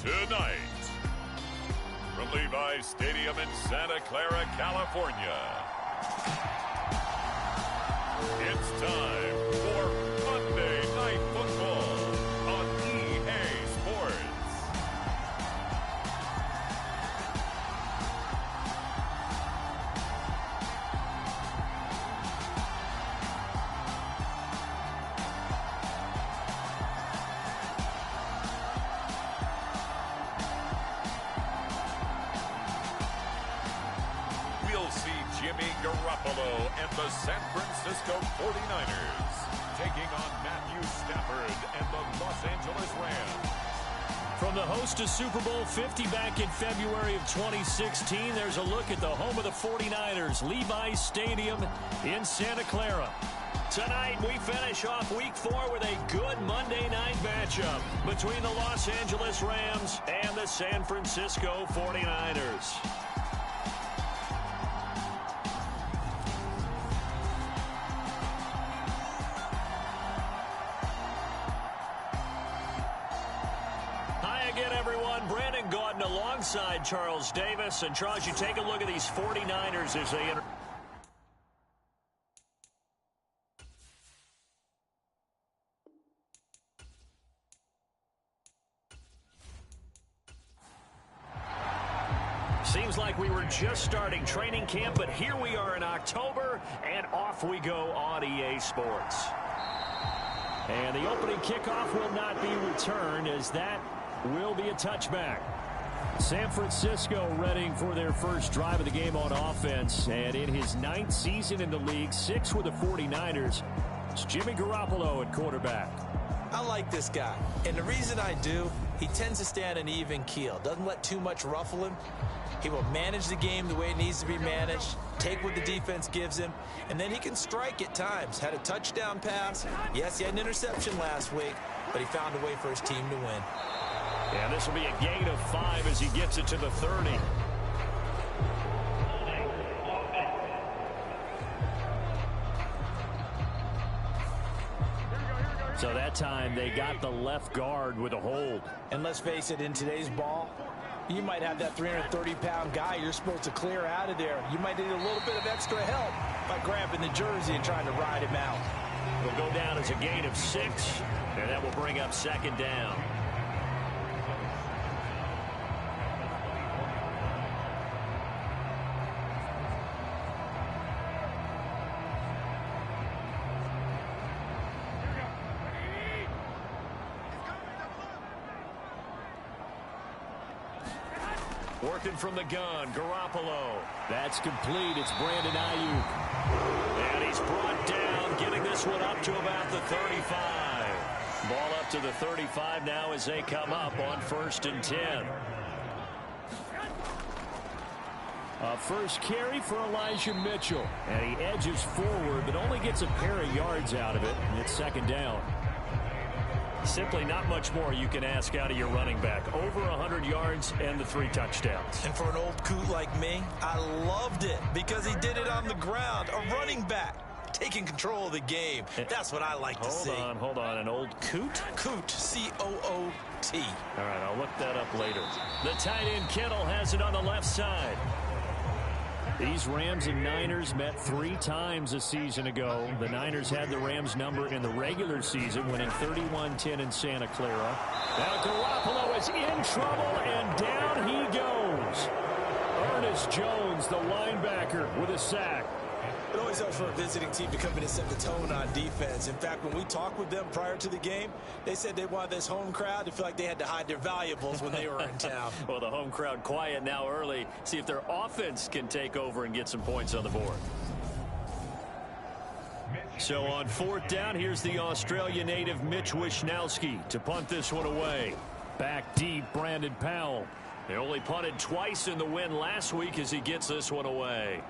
Tonight, from Levi's Stadium in Santa Clara, California, it's time for Monday Night Football on EA Sports. We'll see Jimmy Garoppolo and the San Francisco 49ers taking on Matthew Stafford and the Los Angeles Rams. From the host to Super Bowl 50 back in February of 2016, there's a look at the home of the 49ers, Levi's Stadium in Santa Clara. Tonight, we finish off Week 4 with a good Monday night matchup between the Los Angeles Rams and the San Francisco 49ers. Alongside Charles Davis. And Charles, you take a look at these 49ers as they enter. Seems like we were just starting training camp, but here we are in October, and off we go on EA Sports. And the opening kickoff will not be returned, as that will be a touchback. San Francisco ready for their first drive of the game on offense. And in his 9th season in the league, 6th with the 49ers, it's Jimmy Garoppolo at quarterback. I like this guy. And the reason I do, he tends to stay on an even keel. Doesn't let too much ruffle him. He will manage the game the way it needs to be managed, take what the defense gives him, and then he can strike at times. Had a touchdown pass. Yes, he had an interception last week, but he found a way for his team to win. And this will be a gain of 5 as he gets it to the 30. So that time they got the left guard with a hold. And let's face it, in today's ball, you might have that 330-pound guy you're supposed to clear out of there. You might need a little bit of extra help by grabbing the jersey and trying to ride him out. It'll go down as a gain of 6, and that will bring up 2nd down. Working from the gun, Garoppolo. That's complete. It's Brandon Ayuk. And he's brought down, getting this one up to about the 35. Ball up to the 35 now as they come up on 1st and 10. A first carry for Elijah Mitchell. And he edges forward, but only gets a pair of yards out of it. And it's 2nd down. Simply not much more you can ask out of your running back. Over 100 yards and the 3 touchdowns. And for an old coot like me, I loved it because he did it on the ground. A running back taking control of the game. That's what I like to see. Hold on. An old coot? Coot, C-O-O-T. All right, I'll look that up later. The tight end Kittle has it on the left side. These Rams and Niners met 3 times a season ago. The Niners had the Rams number in the regular season, winning 31-10 in Santa Clara. Now Garoppolo is in trouble, and down he goes. Ernest Jones, the linebacker, with a sack. It always helps for a visiting team to come in and set the tone on defense. In fact, when we talked with them prior to the game, they said they wanted this home crowd to feel like they had to hide their valuables when they were in town. Well, the home crowd quiet now early. See if their offense can take over and get some points on the board. So on 4th down, here's the Australia native Mitch Wishnowsky to punt this one away. Back deep, Brandon Powell. They only punted twice in the win last week as he gets this one away.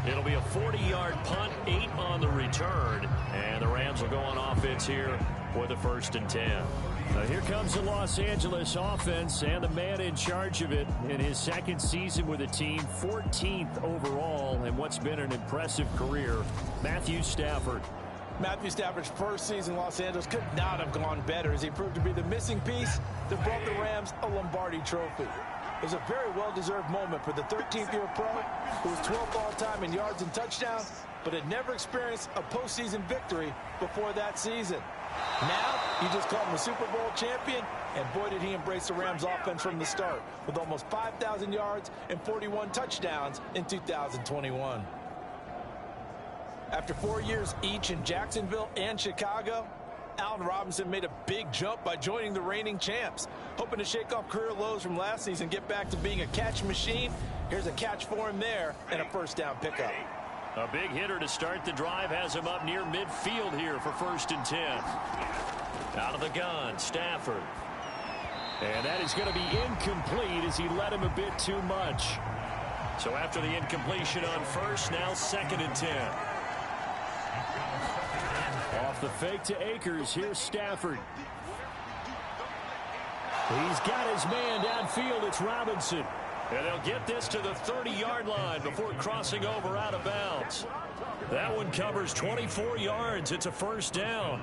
It'll be a 40-yard punt, 8 on the return. And the Rams will go on offense here for the 1st and 10. Now here comes the Los Angeles offense, and the man in charge of it in his 2nd season with the team, 14th overall in what's been an impressive career, Matthew Stafford. Matthew Stafford's first season in Los Angeles could not have gone better as he proved to be the missing piece that brought the Rams a Lombardi trophy. It was a very well-deserved moment for the 13th-year pro who was 12th all-time in yards and touchdowns, but had never experienced a postseason victory before that season. Now, you just called him a Super Bowl champion, and boy did he embrace the Rams offense from the start with almost 5,000 yards and 41 touchdowns in 2021. After 4 years each in Jacksonville and Chicago, Allen Robinson made a big jump by joining the reigning champs. Hoping to shake off career lows from last season and get back to being a catch machine. Here's a catch for him there and a first down pickup. A big hitter to start the drive has him up near midfield here for 1st and 10. Out of the gun, Stafford. And that is going to be incomplete as he led him a bit too much. So after the incompletion on first, now 2nd and 10. Off the fake to Akers, here's Stafford. He's got his man downfield, it's Robinson. And they'll get this to the 30-yard line before crossing over out of bounds. That one covers 24 yards. It's a first down.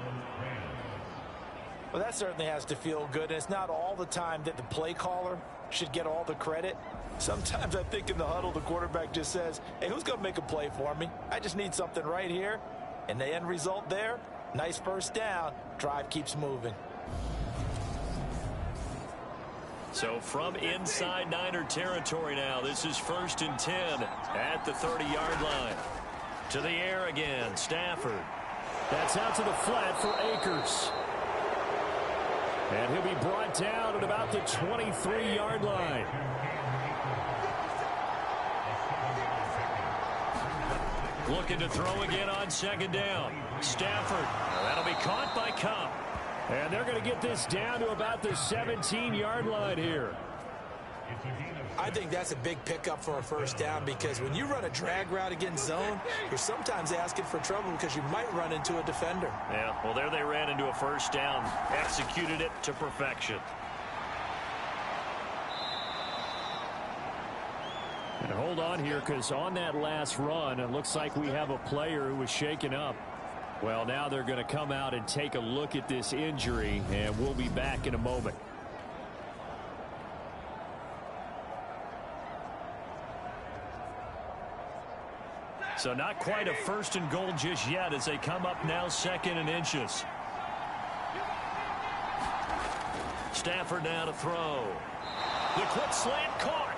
Well, that certainly has to feel good. And it's not all the time that the play caller should get all the credit. Sometimes I think in the huddle, the quarterback just says, hey, who's going to make a play for me? I just need something right here. And the end result there, nice first down. Drive keeps moving. So from inside Niner territory now, this is 1st and 10 at the 30-yard line. To the air again, Stafford. That's out to the flat for Akers. And he'll be brought down at about the 23-yard line. Looking to throw again on 2nd down. Stafford. That'll be caught by Cup. And they're going to get this down to about the 17-yard line here. I think that's a big pickup for a first down because when you run a drag route against zone, you're sometimes asking for trouble because you might run into a defender. Yeah, well, there they ran into a first down. Executed it to perfection. And hold on here because on that last run, it looks like we have a player who was shaken up. Well, now they're going to come out and take a look at this injury, and we'll be back in a moment. So not quite a 1st and goal just yet as they come up now 2nd and inches. Stafford now to throw. The quick slant caught.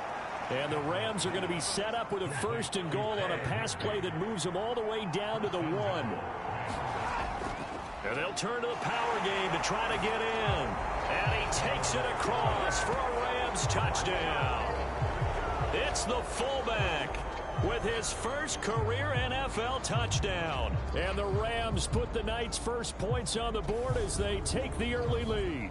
And the Rams are going to be set up with a 1st and goal on a pass play that moves them all the way down to the 1. And they'll turn to the power game to try to get in. And he takes it across for a Rams touchdown. It's the fullback with his first career NFL touchdown. And the Rams put the night's first points on the board as they take the early lead.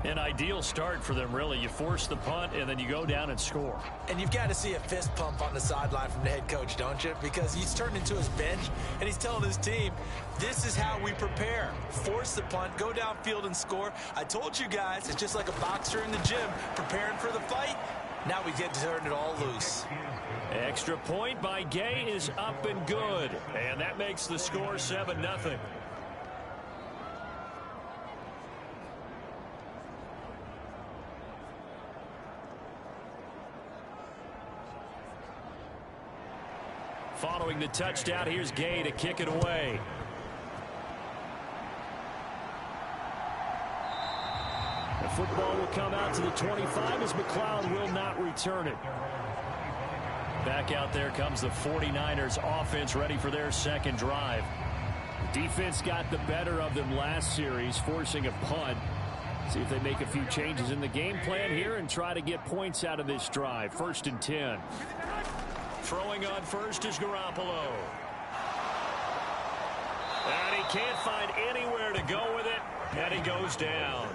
An ideal start for them, really. You force the punt, and then you go down and score. And you've got to see a fist pump on the sideline from the head coach, don't you? Because he's turned into his bench, and he's telling his team, this is how we prepare. Force the punt, go downfield and score. I told you guys, it's just like a boxer in the gym preparing for the fight. Now we get to turn it all loose. Extra point by Gay is up and good. And that makes the score 7-0. Following the touchdown, here's Gay to kick it away. The football will come out to the 25 as McLeod will not return it. Back out there comes the 49ers offense ready for their second drive. The defense got the better of them last series, forcing a punt. See if they make a few changes in the game plan here and try to get points out of this drive. 1st and 10. Throwing on first is Garoppolo. And he can't find anywhere to go with it, and he goes down.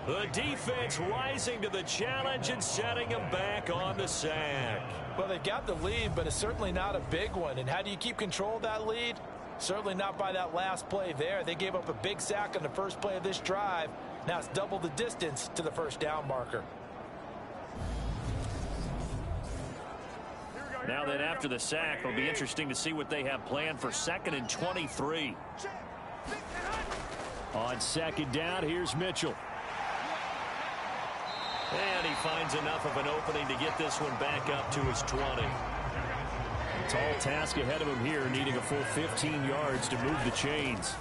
The defense rising to the challenge and setting him back on the sack. Well, they got the lead, but it's certainly not a big one. And how do you keep control of that lead? Certainly not by that last play there. They gave up a big sack on the first play of this drive. Now it's double the distance to the first down marker. Here we go. Now then, after the sack, it'll be interesting to see what they have planned for 2nd and 23. On 2nd down, here's Mitchell. And he finds enough of an opening to get this one back up to his 20. Tall task ahead of him here, needing a full 15 yards to move the chains.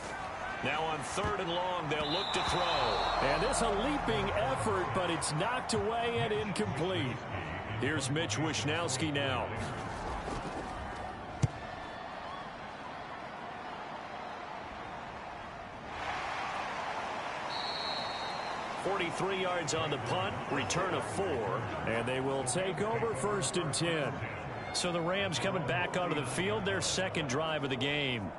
Now on 3rd and long, they'll look to throw. And this a leaping effort, but it's knocked away and incomplete. Here's Mitch Wishnowski now. 43 yards on the punt, return of 4, and they will take over 1st and 10. So the Rams coming back onto the field, their 2nd drive of the game.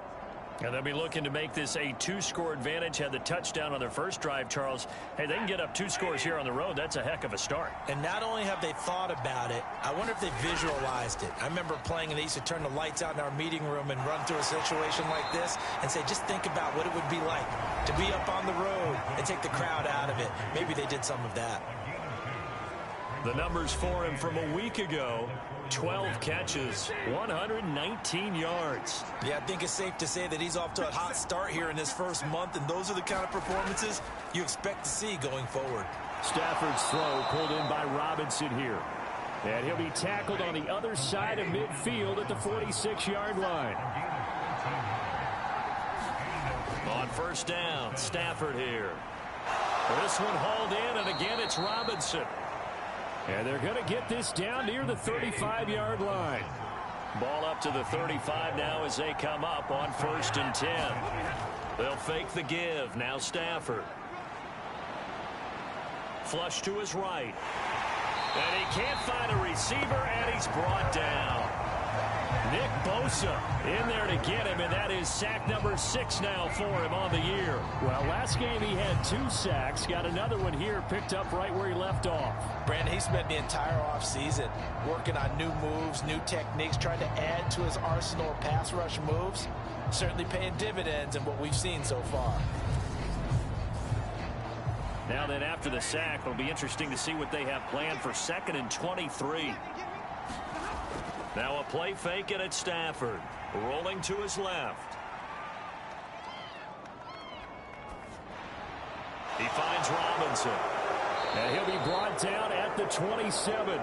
And they'll be looking to make this a 2-score advantage. Had the touchdown on their first drive, Charles. Hey, they can get up 2 scores here on the road. That's a heck of a start. And not only have they thought about it, I wonder if they visualized it. I remember playing and they used to turn the lights out in our meeting room and run through a situation like this and say, just think about what it would be like to be up on the road and take the crowd out of it. Maybe they did some of that. The numbers for him from a week ago: 12 catches, 119 yards. Yeah, I think it's safe to say that he's off to a hot start here in his first month, and those are the kind of performances you expect to see going forward. Stafford's throw pulled in by Robinson here. And he'll be tackled on the other side of midfield at the 46-yard line. On 1st down, Stafford here. This one hauled in, and again it's Robinson. And they're going to get this down near the 35-yard line. Ball up to the 35 now as they come up on 1st and 10. They'll fake the give. Now Stafford. Flush to his right. And he can't find a receiver, and he's brought down. Nick Bosa in there to get him, and that is sack number 6 now for him on the year. Well, last game he had 2 sacks. Got another one here, picked up right where he left off. Brandon, he spent the entire offseason working on new moves, new techniques, trying to add to his arsenal of pass rush moves. Certainly paying dividends in what we've seen so far. Now then, after the sack, it'll be interesting to see what they have planned for 2nd and 23. Now a play fake, and it's Stafford rolling to his left. He finds Robinson, and he'll be brought down at the 27.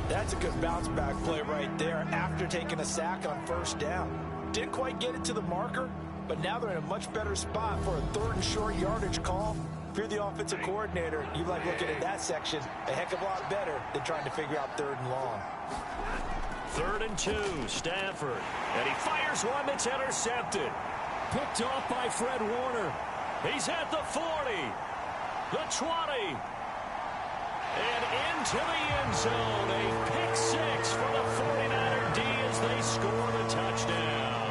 That's a good bounce back play right there after taking a sack on 1st down. Didn't quite get it to the marker, but now they're in a much better spot for a 3rd and short yardage call. If you're the offensive coordinator, you like looking at that section a heck of a lot better than trying to figure out 3rd and long. 3rd and 2, Stafford. And he fires one that's intercepted. Picked off by Fred Warner. He's at the 40, the 20, and into the end zone. A pick 6 for the 49er D as they score the touchdown.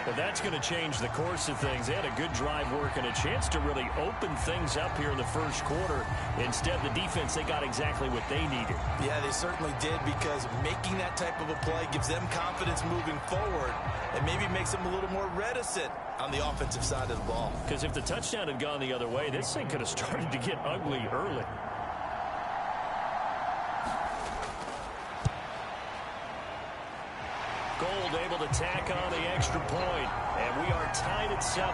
But that's going to change the course of things. They had a good drive work and a chance to really open things up here in the first quarter. Instead, the defense, they got exactly what they needed. Yeah, they certainly did, because making that type of a play gives them confidence moving forward and maybe makes them a little more reticent on the offensive side of the ball. Because if the touchdown had gone the other way, this thing could have started to get ugly early. Gold able to tack on the extra point, and we are tied at 7.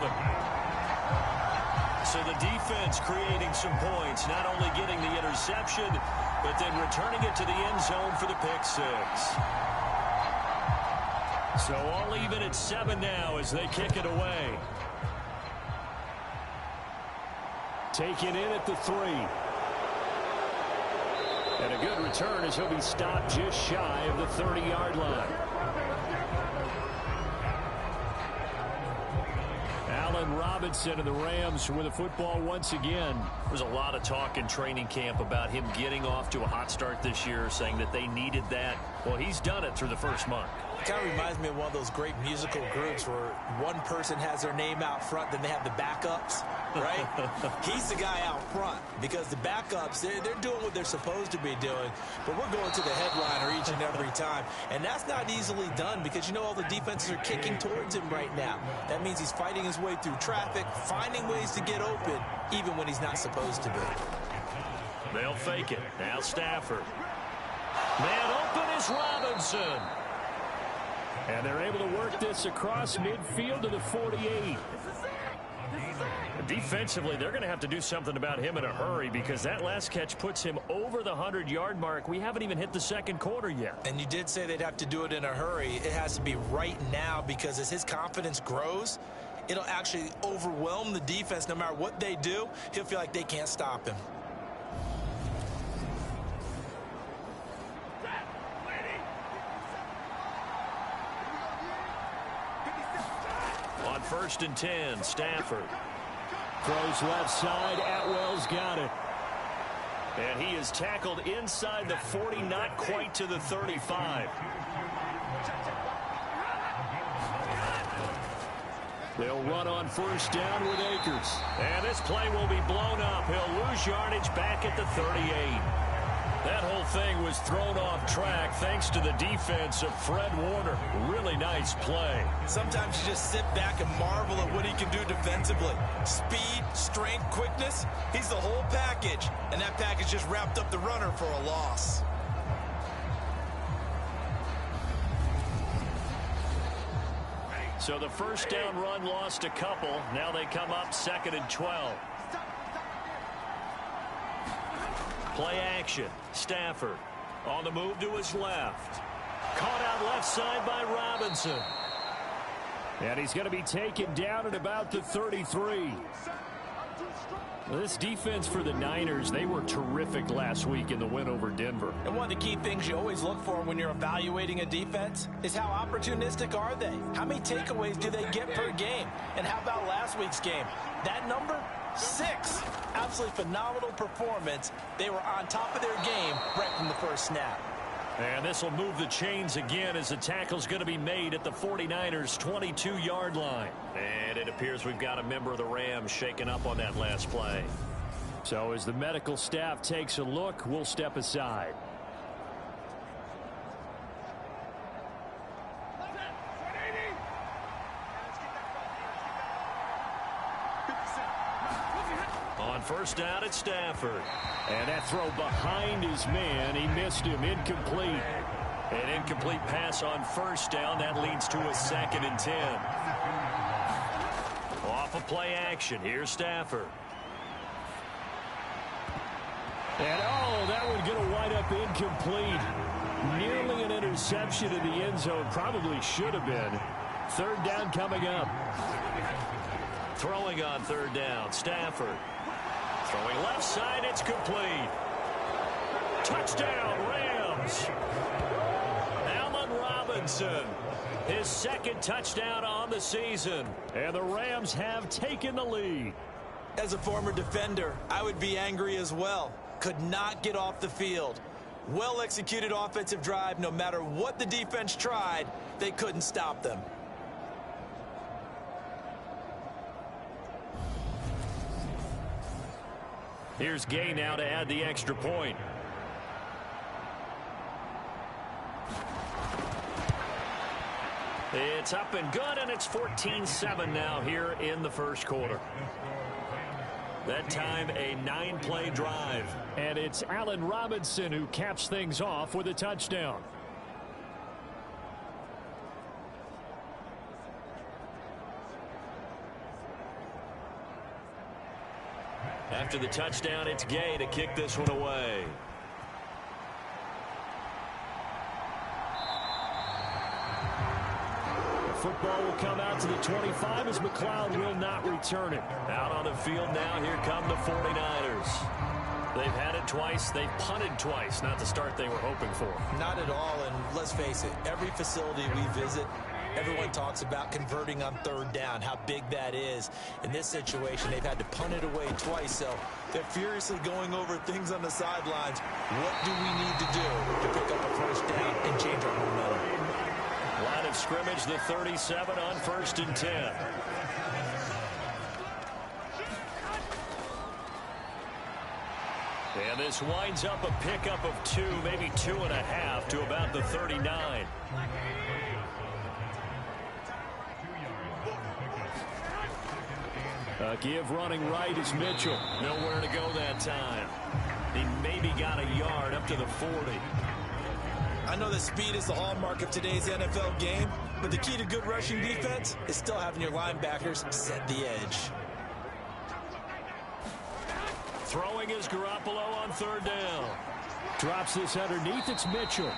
So the defense creating some points, not only getting the interception, but then returning it to the end zone for the pick 6. So all even at 7 now as they kick it away. Taken in at the 3. And a good return as he'll be stopped just shy of the 30-yard line. Allen Robinson and the Rams with the football once again. There's a lot of talk in training camp about him getting off to a hot start this year, saying that they needed that. Well, he's done it through the first month. It kind of reminds me of one of those great musical groups where one person has their name out front, then they have the backups, right? He's the guy out front because the backups, they're doing what they're supposed to be doing, but we're going to the headliner each and every time. And that's not easily done because, you know, all the defenses are kicking towards him right now. That means he's fighting his way through traffic, finding ways to get open, even when he's not supposed to be. They'll fake it. Now Stafford. Man open is Robinson. And they're able to work this across midfield to the 48. Defensively, they're going to have to do something about him in a hurry because that last catch puts him over the 100-yard mark. We haven't even hit the second quarter yet. And you did say they'd have to do it in a hurry. It has to be right now because as his confidence grows, it'll actually overwhelm the defense. No matter what they do, he'll feel like they can't stop him. On 1st and 10, Stafford. Throws left side. Atwell's got it. And he is tackled inside the 40, not quite to the 35. They'll run on 1st down with Akers. And this play will be blown up. He'll lose yardage back at the 38. That whole thing was thrown off track thanks to the defense of Fred Warner. Really nice play. Sometimes you just sit back and marvel at what he can do defensively. Speed, strength, quickness. He's the whole package. And that package just wrapped up the runner for a loss. So the 1st down run lost a couple. Now they come up 2nd and 12. Play action. Stafford on the move to his left. Caught out left side by Robinson. And he's going to be taken down at about the 33. This defense for the Niners, they were terrific last week in the win over Denver. And one of the key things you always look for when you're evaluating a defense is how opportunistic are they? How many takeaways do they get per game? And how about last week's game? That number? 6. Absolutely phenomenal performance. They were on top of their game right from the first snap. And this will move the chains again as the tackle's going to be made at the 49ers' 22-yard line. And it appears we've got a member of the Rams shaken up on that last play. So as the medical staff takes a look, we'll step aside. On 1st down, it's Stafford. And that throw behind his man, he missed him. Incomplete. An incomplete pass on 1st down. That leads to a 2nd and 10. Off of play action. Here's Stafford. And that one's going to wind up incomplete. Nearly an interception in the end zone. Probably should have been. 3rd down coming up. Throwing on 3rd down, Stafford. Throwing left side, it's complete. Touchdown, Rams. Allen Robinson, his 2nd touchdown on the season. And the Rams have taken the lead. As a former defender, I would be angry as well. Could not get off the field. Well-executed offensive drive. No matter what the defense tried, they couldn't stop them. Here's Gay now to add the extra point. It's up and good, and it's 14-7 now here in the 1st quarter. That time, a 9-play drive. And it's Allen Robinson who caps things off with a touchdown. After the touchdown, it's Gay to kick this one away. The football will come out to the 25 as McLeod will not return it. Out on the field now, here come the 49ers. They've had it twice. They've punted twice. Not the start they were hoping for. Not at all, and let's face it, every facility we visit, everyone talks about converting on 3rd down, how big that is. In this situation, they've had to punt it away twice, so they're furiously going over things on the sidelines. What do we need to do to pick up a 1st down and change our momentum? Line of scrimmage, the 37 on 1st and 10. And this winds up a pickup of 2, maybe 2.5 to about the 39. Give running right is Mitchell. Nowhere to go that time. He maybe got a yard up to the 40. I know that speed is the hallmark of today's NFL game, but the key to good rushing defense is still having your linebackers set the edge. Throwing is Garoppolo on third down. Drops this underneath. It's Mitchell.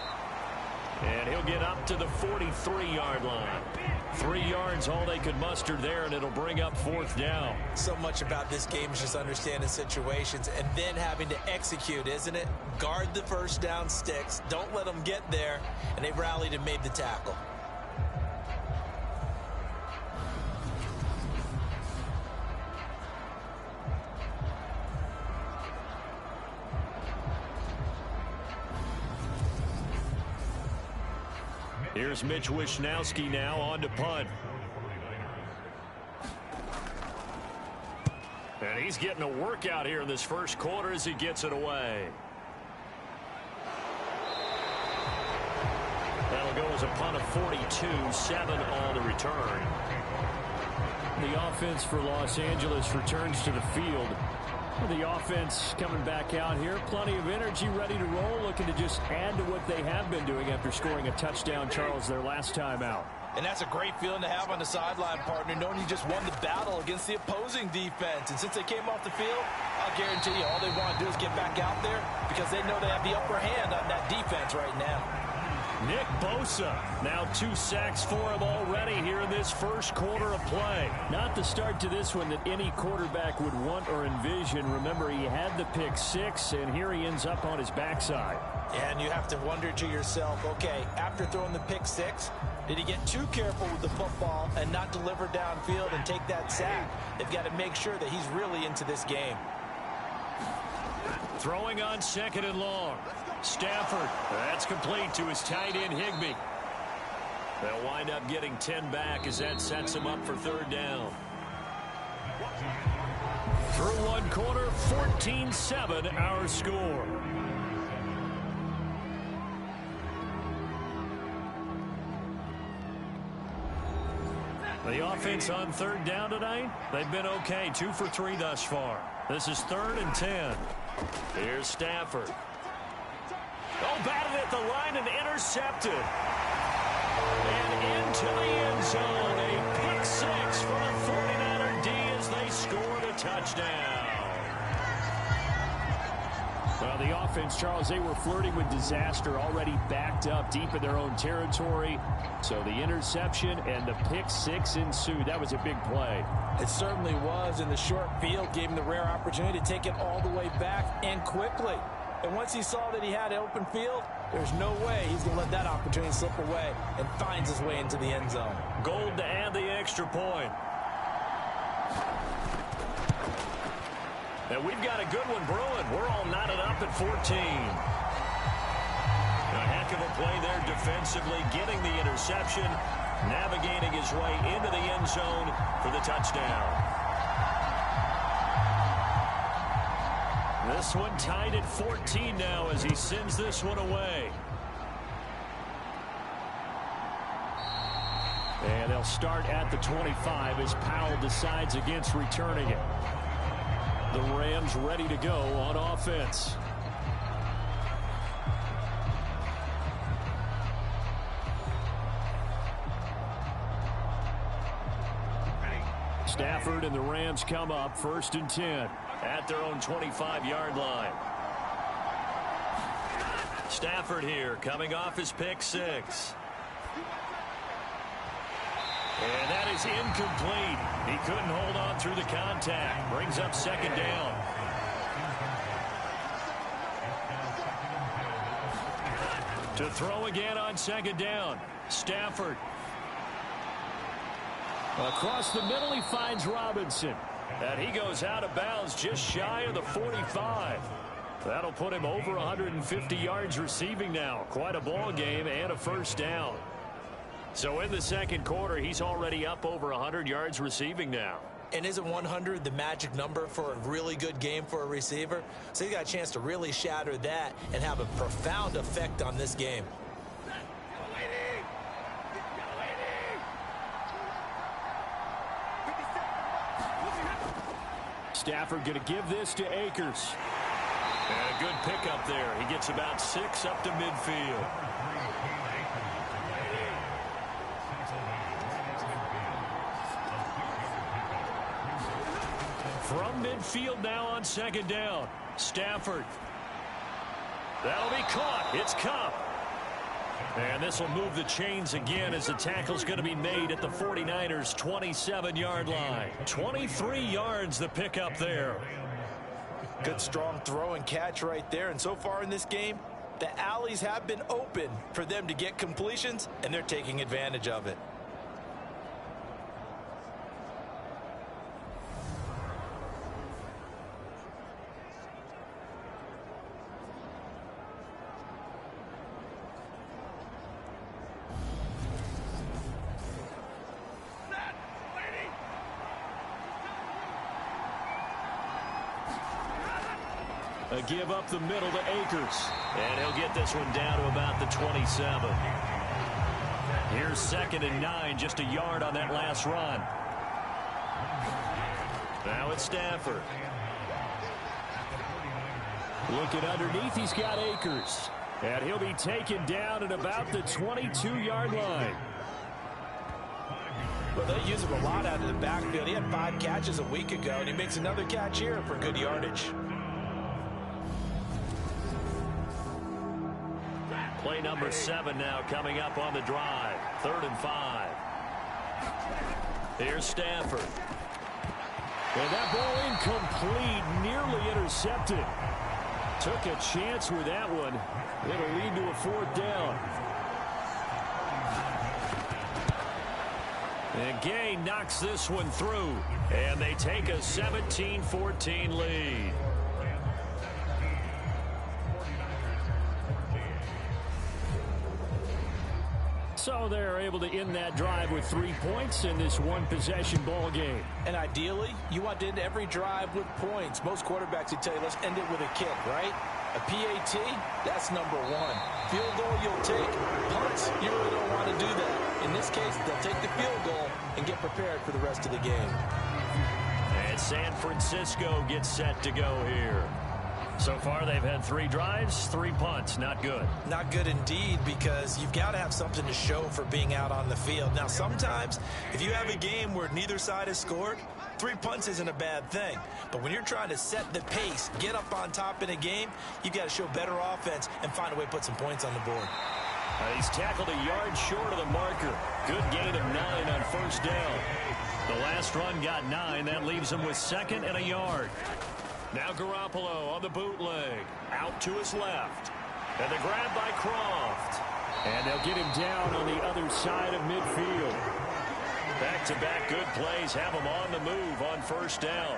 And he'll get up to the 43-yard line. 3 yards, all they could muster there, and it'll bring up fourth down. So much about this game is just understanding situations and then having to execute, isn't it? Guard the first down sticks. Don't let them get there. And they rallied and made the tackle. Here's Mitch Wishnowski now on to punt. And he's getting a workout here in this first quarter as he gets it away. That'll go as a punt of 42, 7 on the return. The offense for Los Angeles returns to the field. The offense coming back out here. Plenty of energy, ready to roll, looking to just add to what they have been doing after scoring a touchdown, Charles, their last time out. And that's a great feeling to have on the sideline, partner, knowing you just won the battle against the opposing defense. And since they came off the field, I'll guarantee you all they want to do is get back out there because they know they have the upper hand on that defense right now. Nick Bosa, now 2 sacks for him already here in this first quarter of play. Not the start to this one that any quarterback would want or envision. Remember, he had the pick 6, and here he ends up on his backside. And you have to wonder to yourself, okay, after throwing the pick 6, did he get too careful with the football and not deliver downfield and take that sack? They've got to make sure that he's really into this game. Throwing on second and long. Stafford, that's complete to his tight end Higbee. They'll wind up getting 10 back as that sets him up for third down. Through one quarter, 14-7 our score. The offense on third down tonight, they've been okay, 2 for 3 thus far. This is 3rd and 10. Here's Stafford. Oh, batted at the line and intercepted. And into the end zone. A pick 6 for the 49er D as they scored a touchdown. Well, the offense, Charles, they were flirting with disaster, already backed up deep in their own territory. So the interception and the pick 6 ensued. That was a big play. It certainly was, and the short field gave him the rare opportunity to take it all the way back and quickly. And once he saw that he had open field, there's no way he's going to let that opportunity slip away, and finds his way into the end zone. Gold to add the extra point. And we've got a good one brewing. We're all knotted up at 14. A heck of a play there defensively, getting the interception, navigating his way into the end zone for the touchdown. This one tied at 14 now as he sends this one away. And they'll start at the 25 as Powell decides against returning it. The Rams ready to go on offense. Stafford and the Rams come up 1st and 10. At their own 25-yard line. Stafford here coming off his pick 6. And that is incomplete. He couldn't hold on through the contact. Brings up 2nd down. To throw again on 2nd down. Stafford. Across the middle, he finds Robinson. And he goes out of bounds just shy of the 45. That'll put him over 150 yards receiving now. Quite a ball game and a 1st down. So in the second quarter, he's already up over 100 yards receiving now. And isn't 100 the magic number for a really good game for a receiver? So he got a chance to really shatter that and have a profound effect on this game. Stafford going to give this to Akers. And a good pickup there. He gets about 6 up to midfield. From midfield now on second down. Stafford. That'll be caught. It's Cup. And this will move the chains again as the tackle's going to be made at the 49ers' 27-yard line. 23 yards the pickup there. Good strong throw and catch right there. And so far in this game, the alleys have been open for them to get completions, and they're taking advantage of it. A give up the middle to Akers. And he'll get this one down to about the 27. Here's 2nd and 9, just a yard on that last run. Now it's Stafford. Looking underneath, he's got Akers. And he'll be taken down at about the 22-yard line. Well, they use him a lot out of the backfield. He had 5 catches a week ago, and he makes another catch here for good yardage. Play number 7 now coming up on the drive. 3rd and 5. Here's Stafford. And that ball incomplete, nearly intercepted. Took a chance with that one. It'll lead to a 4th down. And Gay knocks this one through. And they take a 17-14 lead. So they're able to end that drive with 3 points in this one-possession ball game. And ideally, you want to end every drive with points. Most quarterbacks would tell you, let's end it with a kick, right? A PAT, that's number 1. Field goal you'll take. Punts, you really don't want to do that. In this case, they'll take the field goal and get prepared for the rest of the game. And San Francisco gets set to go here. So far, they've had 3 drives, 3 punts. Not good. Not good indeed, because you've got to have something to show for being out on the field. Now, sometimes, if you have a game where neither side has scored, 3 punts isn't a bad thing. But when you're trying to set the pace, get up on top in a game, you've got to show better offense and find a way to put some points on the board. He's tackled a yard short of the marker. Good gain of 9 on 1st down. The last run got 9. That leaves him with 2nd and a yard. Now Garoppolo on the bootleg. Out to his left. And the grab by Croft. And they'll get him down on the other side of midfield. Back-to-back good plays have him on the move on 1st down.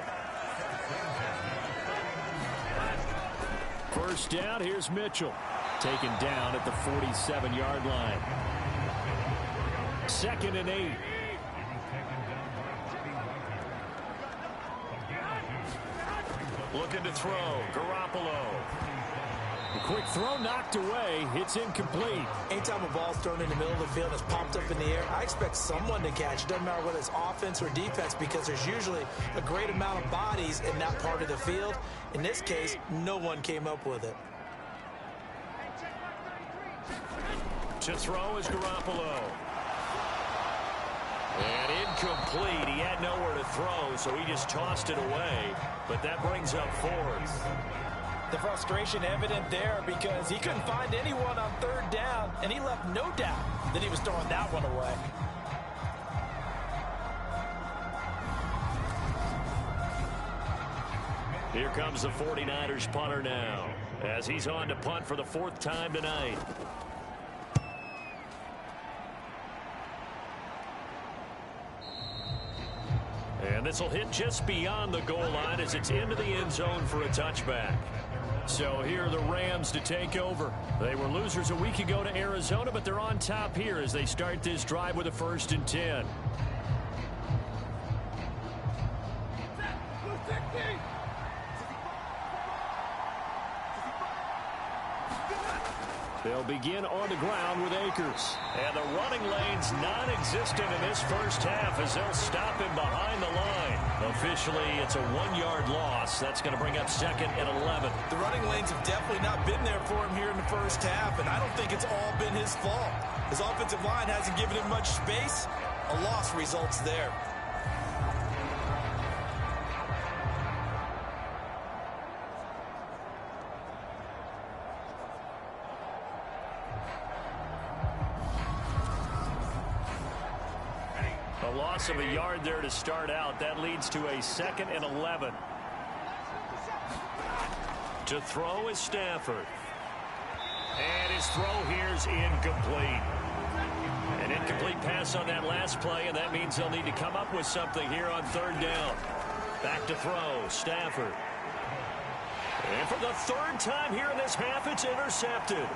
1st down, here's Mitchell. Taken down at the 47-yard line. 2nd and 8. Looking to throw. Garoppolo. A quick throw knocked away. It's incomplete. Anytime a ball's thrown in the middle of the field and it's popped up in the air, I expect someone to catch. It doesn't matter whether it's offense or defense, because there's usually a great amount of bodies in that part of the field. In this case, no one came up with it. To throw is Garoppolo. And incomplete. He had nowhere to throw, so he just tossed it away. But that brings up 4th. The frustration evident there, because he couldn't find anyone on 3rd down, and he left no doubt that he was throwing that one away. Here comes the 49ers punter now, as he's on to punt for the 4th time tonight. And this will hit just beyond the goal line as it's into the end zone for a touchback. So here are the Rams to take over. They were losers a week ago to Arizona, but they're on top here as they start this drive with a 1st and 10. They'll begin on the ground with Akers. And the running lane's non-existent in this first half as they'll stop him behind the line. Officially, it's a 1-yard loss. That's going to bring up 2nd and 11. The running lanes have definitely not been there for him here in the first half, and I don't think it's all been his fault. His offensive line hasn't given him much space. A loss results there. A loss of a yard there to start out. That leads to a 2nd and 11. To throw is Stafford. And his throw here's incomplete. An incomplete pass on that last play, and that means they'll need to come up with something here on 3rd down. Back to throw, Stafford. And for the 3rd time here in this half, it's intercepted.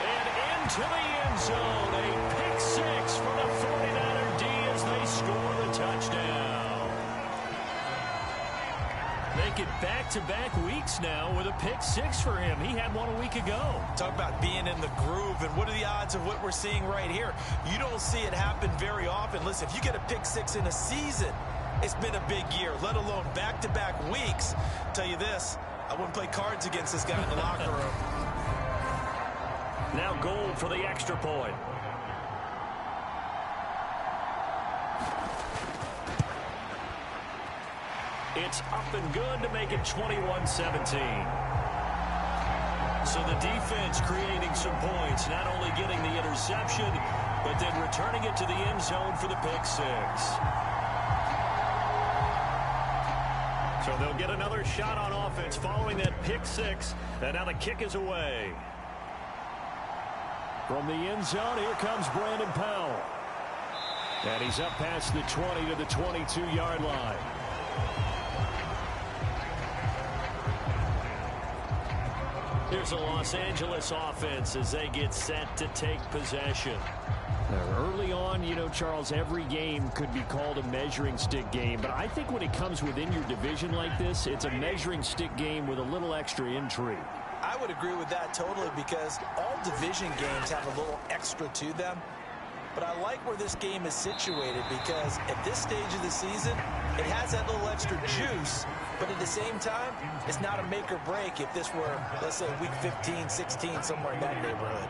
And into the end zone, a pick 6 for the 49er D as they score the touchdown. Make it back-to-back weeks now with a pick 6 for him. He had one a week ago. Talk about being in the groove, and what are the odds of what we're seeing right here? You don't see it happen very often. Listen, if you get a pick 6 in a season, it's been a big year, let alone back-to-back weeks. Tell you this, I wouldn't play cards against this guy in the locker room. Now Gold for the extra point. It's up and good to make it 21-17. So the defense creating some points, not only getting the interception, but then returning it to the end zone for the pick 6. So they'll get another shot on offense following that pick 6, and now the kick is away. From the end zone, here comes Brandon Powell. And he's up past the 20 to the 22-yard line. Here's a Los Angeles offense as they get set to take possession. Now, early on, you know, Charles, every game could be called a measuring stick game. But I think when it comes within your division like this, it's a measuring stick game with a little extra intrigue. I would agree with that totally because all division games have a little extra to them. But I like where this game is situated because at this stage of the season, it has that little extra juice. But at the same time, it's not a make or break if this were, let's say, week 15, 16, somewhere in that neighborhood.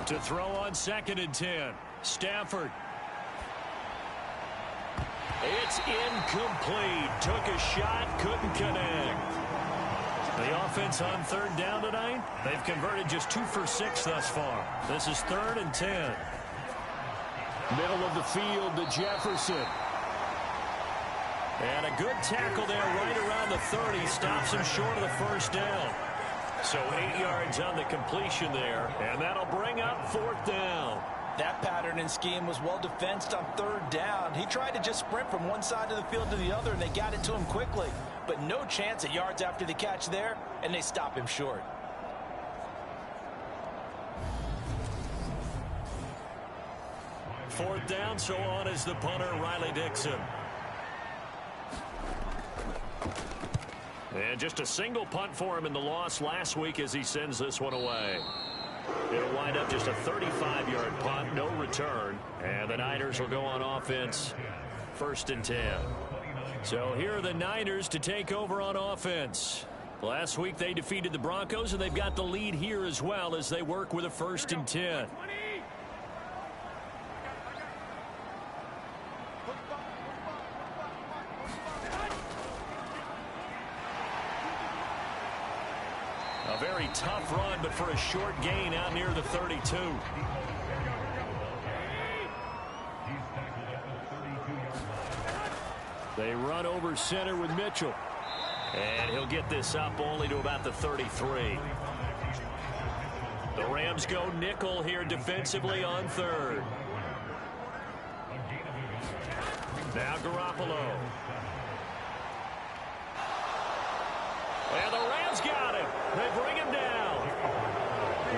To throw on 2nd and 10, Stafford. It's incomplete. Took a shot, couldn't connect. The offense on 3rd down tonight, they've converted just 2 for 6 thus far. This is 3rd and 10. Middle of the field to Jefferson. And a good tackle there right around the 30. Stops him short of the 1st down. So 8 yards on the completion there. And that'll bring up 4th down. That pattern and scheme was well defensed on 3rd down. He tried to just sprint from one side of the field to the other, and they got it to him quickly. But no chance at yards after the catch there, and they stop him short. Fourth down, so on is the punter, Riley Dixon. And just a single punt for him in the loss last week as he sends this one away. It'll wind up just a 35-yard punt, no return. And the Niners will go on offense, 1st and 10. So here are the Niners to take over on offense. Last week they defeated the Broncos, and they've got the lead here as well as they work with a 1st and 10. A very tough run, but for a short gain out near the 32. They run over center with Mitchell. And he'll get this up only to about the 33. The Rams go nickel here defensively on 3rd. Now Garoppolo. And the Rams got him. They bring him down.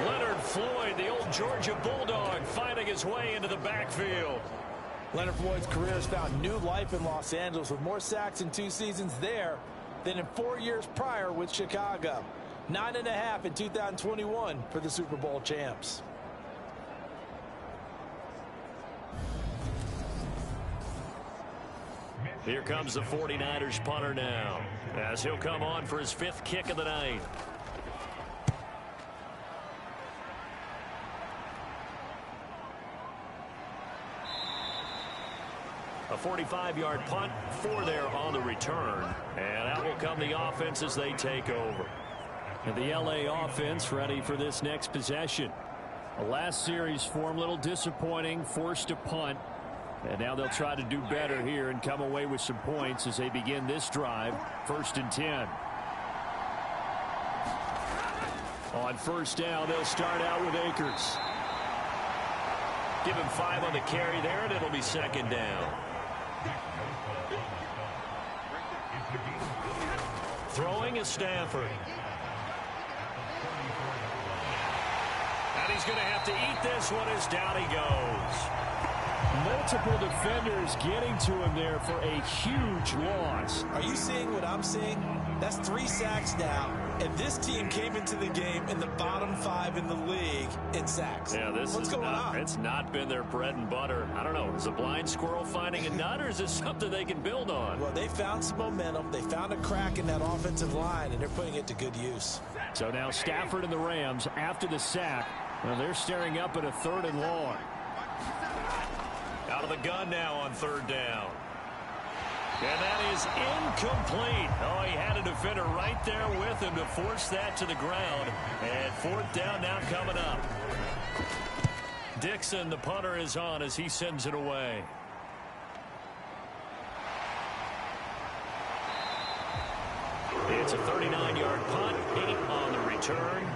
Leonard Floyd, the old Georgia Bulldog, finding his way into the backfield. Leonard Floyd's career has found new life in Los Angeles with more sacks in 2 seasons there than in 4 years prior with Chicago. 9.5 in 2021 for the Super Bowl champs. Here comes the 49ers punter now, as he'll come on for his 5th kick of the night. A 45-yard punt, 4 there on the return. And out will come the offense as they take over. And the LA offense ready for this next possession. The last series for them, a little disappointing, forced to punt. And now they'll try to do better here and come away with some points as they begin this drive. 1st and 10. On 1st down, they'll start out with Akers. Give him 5 on the carry there, and it'll be 2nd down. Throwing is Stafford. And he's going to have to eat this one as down he goes. Multiple defenders getting to him there for a huge loss. Are you seeing what I'm seeing? That's 3 sacks now, and this team came into the game in the bottom 5 in the league in sacks. Yeah, what's going on? It's not been their bread and butter. I don't know. Is a blind squirrel finding a nut, or is this something they can build on? Well, they found some momentum. They found a crack in that offensive line, and they're putting it to good use. So now Stafford and the Rams after the sack. Well, they're staring up at a 3rd and long. Out of the gun now on 3rd down. And that is incomplete. Oh, he had a defender right there with him to force that to the ground. And 4th down now coming up. Dixon, the punter, is on as he sends it away. It's a 39-yard punt, 8 on the return.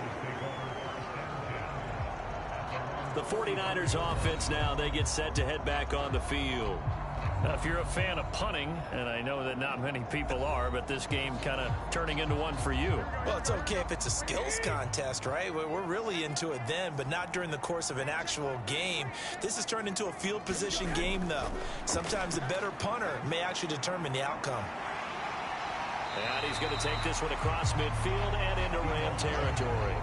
The 49ers offense now, they get set to head back on the field. Now, if you're a fan of punting, and I know that not many people are, but this game kind of turning into one for you. Well, it's okay if it's a skills contest, right? We're really into it then, but not during the course of an actual game. This has turned into a field position game, though. Sometimes the better punter may actually determine the outcome. And he's going to take this one across midfield and into Ram territory.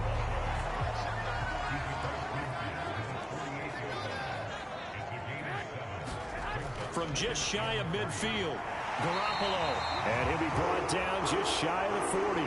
From just shy of midfield, Garoppolo. And he'll be brought down just shy of the 40.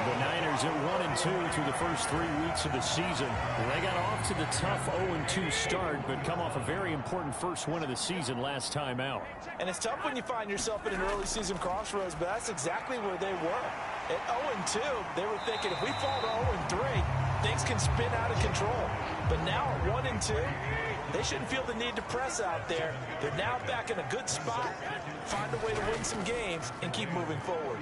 The Niners at 1-2 through the first 3 weeks of the season. They got off to the tough 0-2 start, but come off a very important first win of the season last time out. And it's tough when you find yourself in an early season crossroads, but that's exactly where they were. At 0-2, they were thinking if we fall to 0-3, things can spin out of control. But now at 1-2, they shouldn't feel the need to press out there. They're now back in a good spot, find a way to win some games, and keep moving forward.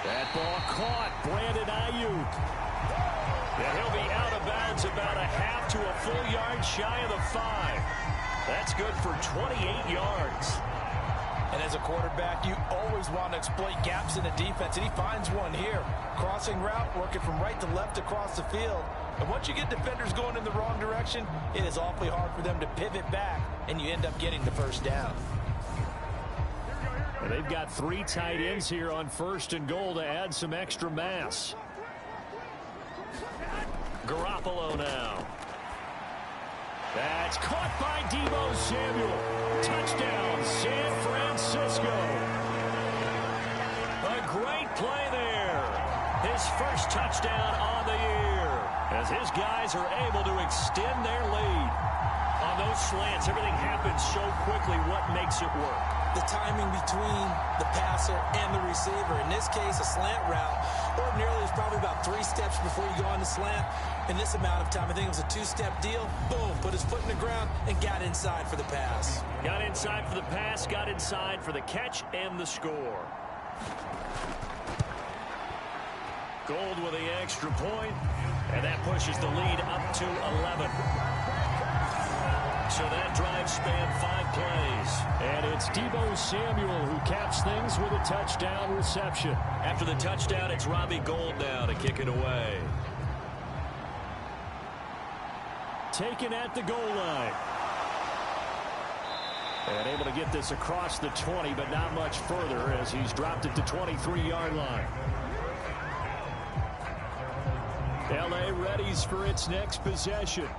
That ball caught. Brandon Ayuk. And he'll be out of bounds about a half to a full yard shy of the 5. That's good for 28 yards. And as a quarterback, you always want to exploit gaps in the defense, and he finds one here. Crossing route, working from right to left across the field. And once you get defenders going in the wrong direction, it is awfully hard for them to pivot back, and you end up getting the first down. And they've got 3 tight ends here on 1st and goal to add some extra mass. Garoppolo now. That's caught by Deebo Samuel. Touchdown, San Francisco. A great play there. His first touchdown on the year, as his guys are able to extend their lead. On those slants, everything happens so quickly. What makes it work? The timing between the passer and the receiver. In this case, a slant route. Ordinarily, it's probably about 3 steps before you go on the slant. In this amount of time, I think it was a 2-step deal. Boom, put his foot in the ground and got inside for the pass. Got inside for the pass, got inside for the catch and the score. Gold with the extra point, and that pushes the lead up to 11. So that drive spanned 5 plays. And it's Deebo Samuel who caps things with a touchdown reception. After the touchdown, it's Robbie Gould now to kick it away. taken at the goal line. And able to get this across the 20, but not much further as he's dropped it to 23-yard line. L.A. readies for its next possession.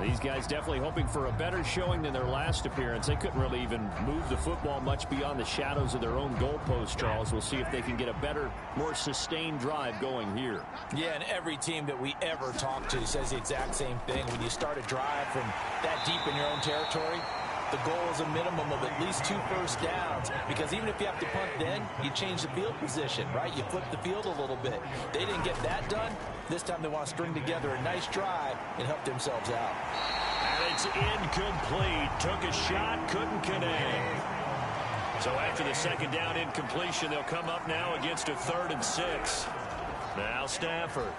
These guys definitely hoping for a better showing than their last appearance. They couldn't really even move the football much beyond the shadows of their own goalpost, Charles. We'll see if they can get a better, more sustained drive going here. Yeah, and every team that we ever talk to says the exact same thing. When you start a drive from that deep in your own territory, the goal is a minimum of at least 2 first downs, because even if you have to punt then, you change the field position, right? You flip the field a little bit. They didn't get that done. This time they want to string together a nice drive and help themselves out. And it's incomplete. Took a shot, couldn't connect. So after the second down incompletion, they'll come up now against a 3rd and 6. Now Stafford.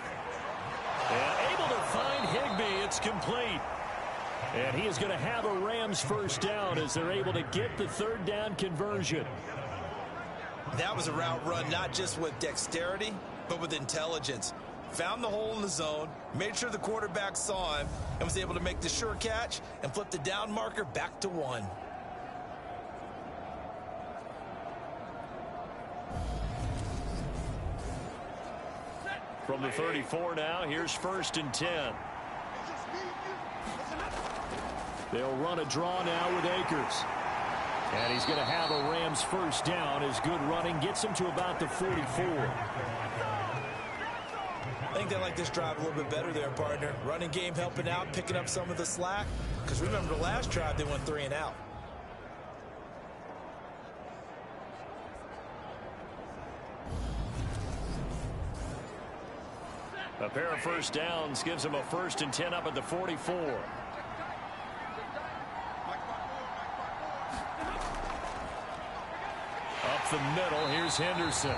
And able to find Higbee. It's complete. And he is going to have a Rams first down as they're able to get the 3rd down conversion. That was a route run not just with dexterity, but with intelligence. Found the hole in the zone, made sure the quarterback saw him, and was able to make the sure catch and flip the down marker back to 1. From the 34 now, here's 1st and 10. They'll run a draw now with Akers. And he's going to have a Rams first down as good running gets him to about the 44. I think they like this drive a little bit better there, partner. Running game helping out, picking up some of the slack. Because remember, the last drive, they went 3 and out. A pair of first downs gives him a 1st and 10 up at the 44. Up the middle, here's Henderson.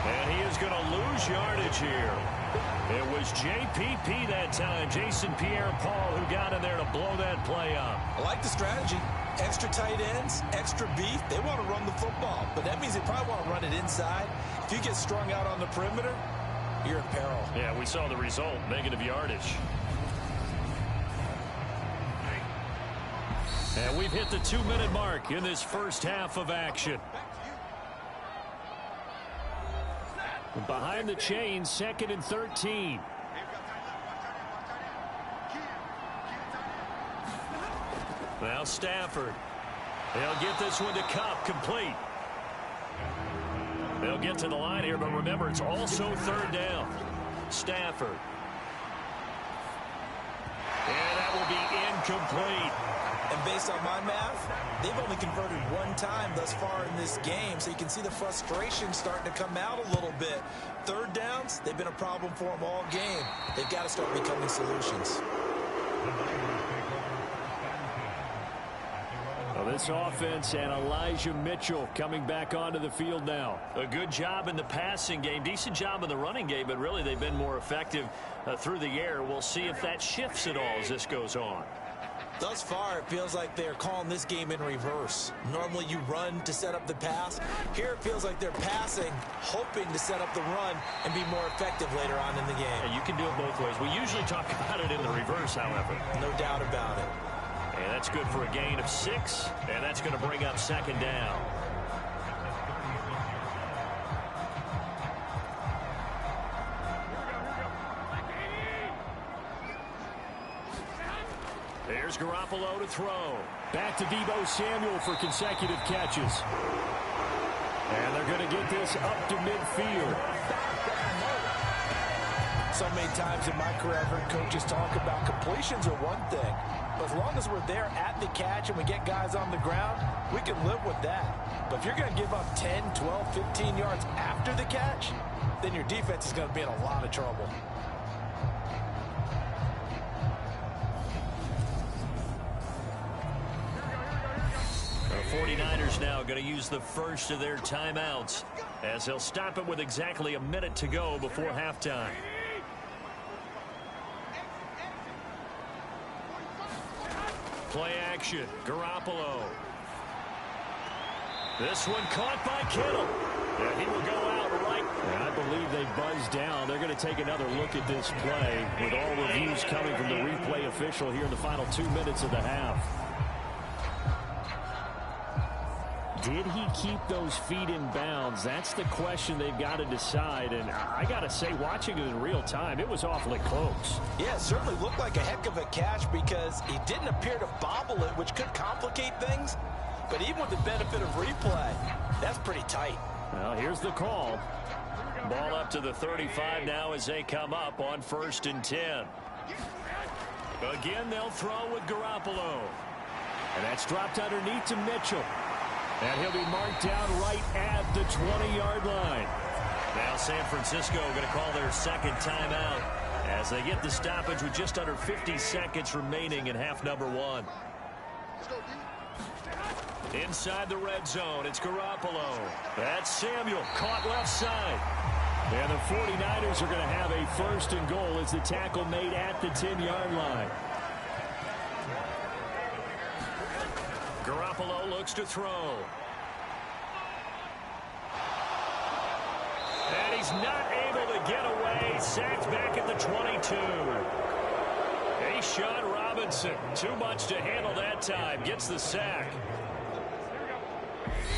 And he is going to lose yardage here. It was JPP that time, Jason Pierre-Paul, who got in there to blow that play up. I like the strategy. Extra tight ends, extra beef. They want to run the football, but that means they probably want to run it inside. If you get strung out on the perimeter, you're in peril. Yeah, we saw the result, negative yardage. And we've hit the 2-minute mark in this first half of action. Behind the chains, 2nd and 13. Now Stafford. They'll get this one to Cup, complete. They'll get to the line here, but remember, it's also 3rd down. Stafford. And that will be incomplete. And based on my math, they've only converted 1 time thus far in this game, so you can see the frustration starting to come out a little bit. 3rd downs, they've been a problem for them all game. They've got to start becoming solutions. Well, this offense and Elijah Mitchell coming back onto the field now. A good job in the passing game, decent job in the running game, but really they've been more effective through the air. We'll see if that shifts at all as this goes on. Thus far, it feels like they're calling this game in reverse. Normally you run to set up the pass. Here it feels like they're passing, hoping to set up the run and be more effective later on in the game. Yeah, you can do it both ways. We usually talk about it in the reverse, however. No doubt about it. And that's good for a gain of 6, and that's going to bring up 2nd down. There's Garoppolo to throw. Back to Deebo Samuel for consecutive catches. And they're going to get this up to midfield. So many times in my career, I've heard coaches talk about completions are one thing. But as long as we're there at the catch and we get guys on the ground, we can live with that. But if you're going to give up 10, 12, 15 yards after the catch, then your defense is going to be in a lot of trouble. The 49ers now going to use the first of their timeouts as they'll stop it with exactly a minute to go before halftime. Play action, Garoppolo. This one caught by Kittle. And he will go out right. And I believe they they buzz down. They're going to take another look at this play with all reviews coming from the replay official here in the final 2 minutes of the half. Did he keep those feet in bounds? That's the question they've got to decide. And I got to say, watching it in real time, it was awfully close. Yeah, it certainly looked like a heck of a catch because he didn't appear to bobble it, which could complicate things. But even with the benefit of replay, that's pretty tight. Well, here's the call. Ball up to the 35 now as they come up on 1st and 10. Again, they'll throw with Garoppolo. And that's dropped underneath to Mitchell. And he'll be marked down right at the 20-yard line. Now San Francisco going to call their second timeout as they get the stoppage with just under 50 seconds remaining in half number 1. Inside the red zone, it's Garoppolo. That's Samuel, caught left side. And the 49ers are going to have a 1st and goal as the tackle made at the 10-yard line. Garoppolo looks to throw. And he's not able to get away. Sacked back at the 22. Sean Robinson, too much to handle that time. Gets the sack.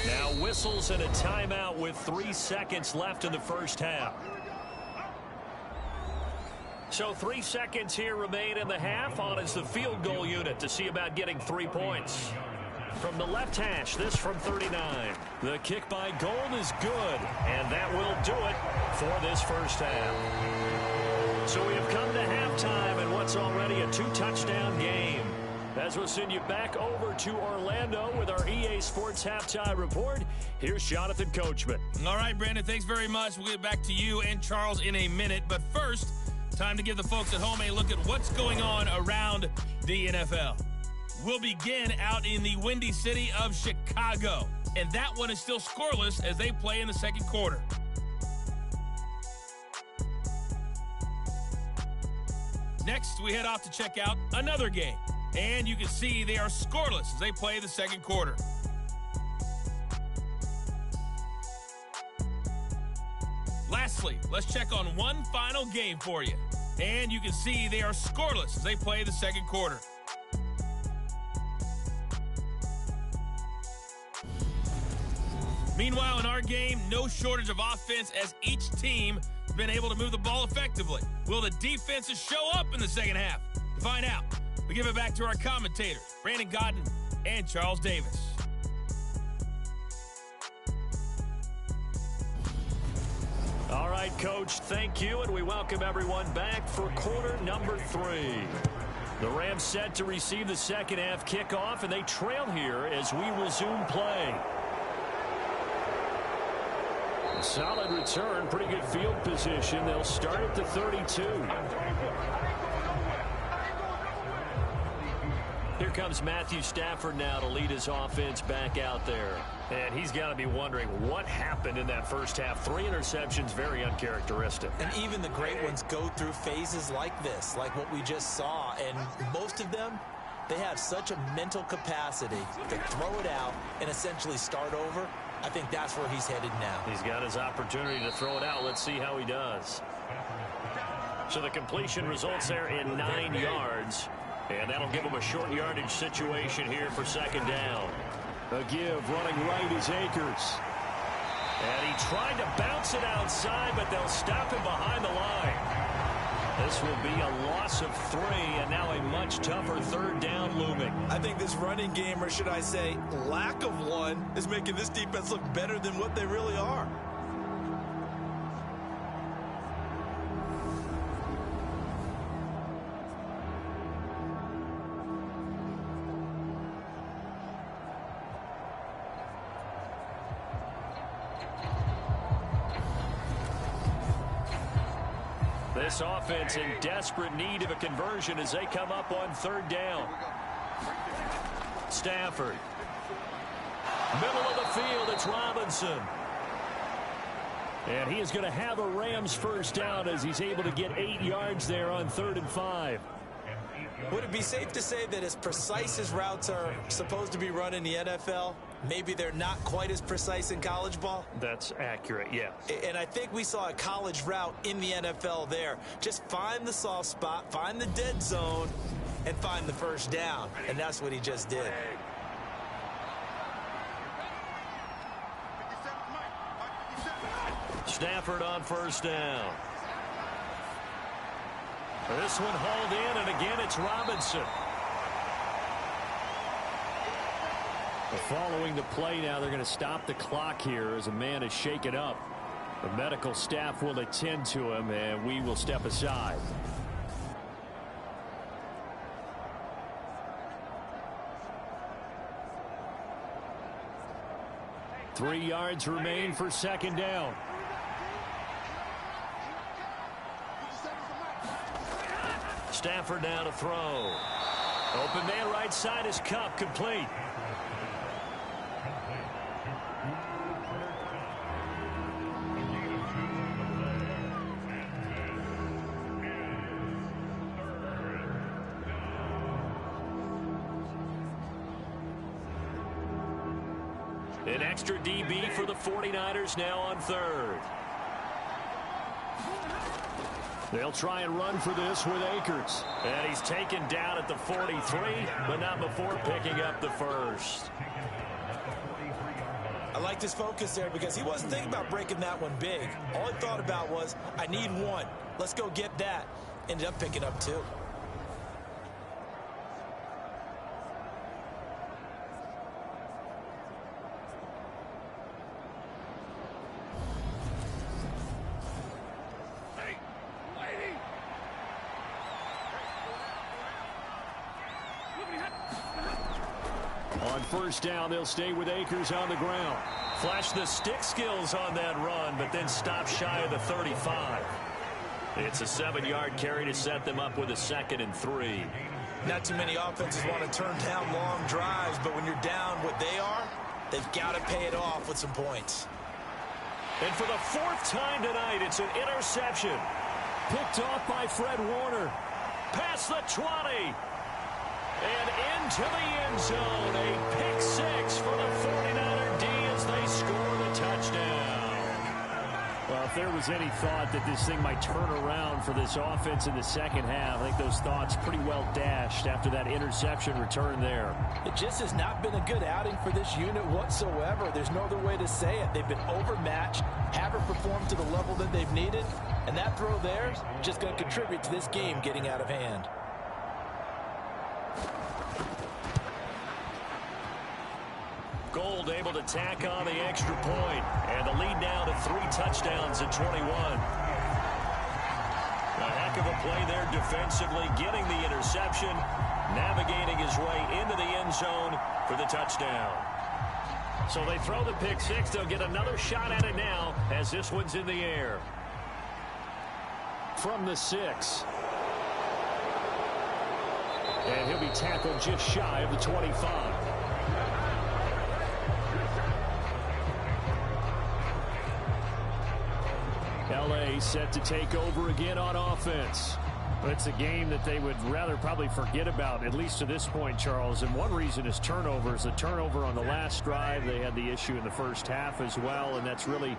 Now whistles and a timeout with 3 seconds left in the first half. So 3 seconds here remain in the half. On is the field goal unit to see about getting 3 points. From the left hash, this from 39. The kick by Gold is good, and that will do it for this first half. So we have come to halftime in what's already a 2-touchdown game. As we'll send you back over to Orlando with our EA Sports Halftime Report, here's Jonathan Coachman. All right, Brandon, thanks very much. We'll get back to you and Charles in a minute. But first, time to give the folks at home a look at what's going on around the NFL. We'll begin out in the Windy City of Chicago. And that one is still scoreless as they play in the second quarter. Next, we head off to check out another game. And you can see they are scoreless as they play the second quarter. Lastly, let's check on one final game for you. And you can see they are scoreless as they play the second quarter. Meanwhile, in our game, no shortage of offense as each team has been able to move the ball effectively. Will the defenses show up in the second half? To find out, we give it back to our commentators, Brandon Godden and Charles Davis. All right, Coach, thank you, and we welcome everyone back for quarter number 3. The Rams set to receive the second half kickoff, and they trail here as we resume play. A solid return, pretty good field position. They'll start at the 32. Here comes Matthew Stafford now to lead his offense back out there. And he's got to be wondering what happened in that first half. 3 interceptions, very uncharacteristic. And even the great ones go through phases like this, like what we just saw. And most of them, they have such a mental capacity to throw it out and essentially start over. I think that's where he's headed now. He's got his opportunity to throw it out. Let's see how he does. So the completion results there in 9 yards. And that'll give him a short yardage situation here for second down. A give running right is Akers. And he tried to bounce it outside, but they'll stop him behind the line. This will be a loss of 3, and now a much tougher third down looming. I think this running game, or should I say lack of one, is making this defense look better than what they really are. This offense in desperate need of a conversion as they come up on third down. Stafford. Middle of the field, it's Robinson. And he is going to have a Rams first down as he's able to get 8 yards there on 3rd and 5. Would it be safe to say that as precise as routes are supposed to be run in the NFL, maybe they're not quite as precise in college ball? That's accurate, yes. And I think we saw a college route in the NFL there. Just find the soft spot, find the dead zone, and find the first down. And that's what he just did. Stafford on first down. This one hauled in, and again it's Robinson. Following the play now, they're going to stop the clock here as a man is shaken up. The medical staff will attend to him, and we will step aside. Three yards remain for second down. Stafford now to throw. Open man right side is Cup, complete. An extra DB for the 49ers now on third. They'll try and run for this with Akers. And he's taken down at the 43, but not before picking up the first. I like his focus there because he wasn't thinking about breaking that one big. All he thought about was, I need one. Let's go get that. Ended up picking up two. On first down, they'll stay with Akers on the ground. Flash the stick skills on that run, but then stop shy of the 35. It's a 7-yard carry to set them up with a 2nd and 3. Not too many offenses want to turn down long drives, but when you're down what they are, they've got to pay it off with some points. And for the 4th time tonight, it's an interception. Picked off by Fred Warner. Past the 20. And into the end zone. A pick 6 for the 49er D as they score the touchdown. Well, if there was any thought that this thing might turn around for this offense in the second half, I think those thoughts pretty well dashed after that interception return there. It just has not been a good outing for this unit whatsoever. There's no other way to say it. They've been overmatched, haven't performed to the level that they've needed, and that throw there is just going to contribute to this game getting out of hand. Gold able to tack on the extra point, and the lead now to 3 touchdowns at 21. A heck of a play there defensively, getting the interception, navigating his way into the end zone for the touchdown. So they throw the pick 6. They'll get another shot at it now as this one's in the air. From the 6. And he'll be tackled just shy of the 25. LA set to take over again on offense. But it's a game that they would rather probably forget about, at least to this point, Charles. And one reason is turnovers. A turnover on the last drive. They had the issue in the first half as well, and that's really,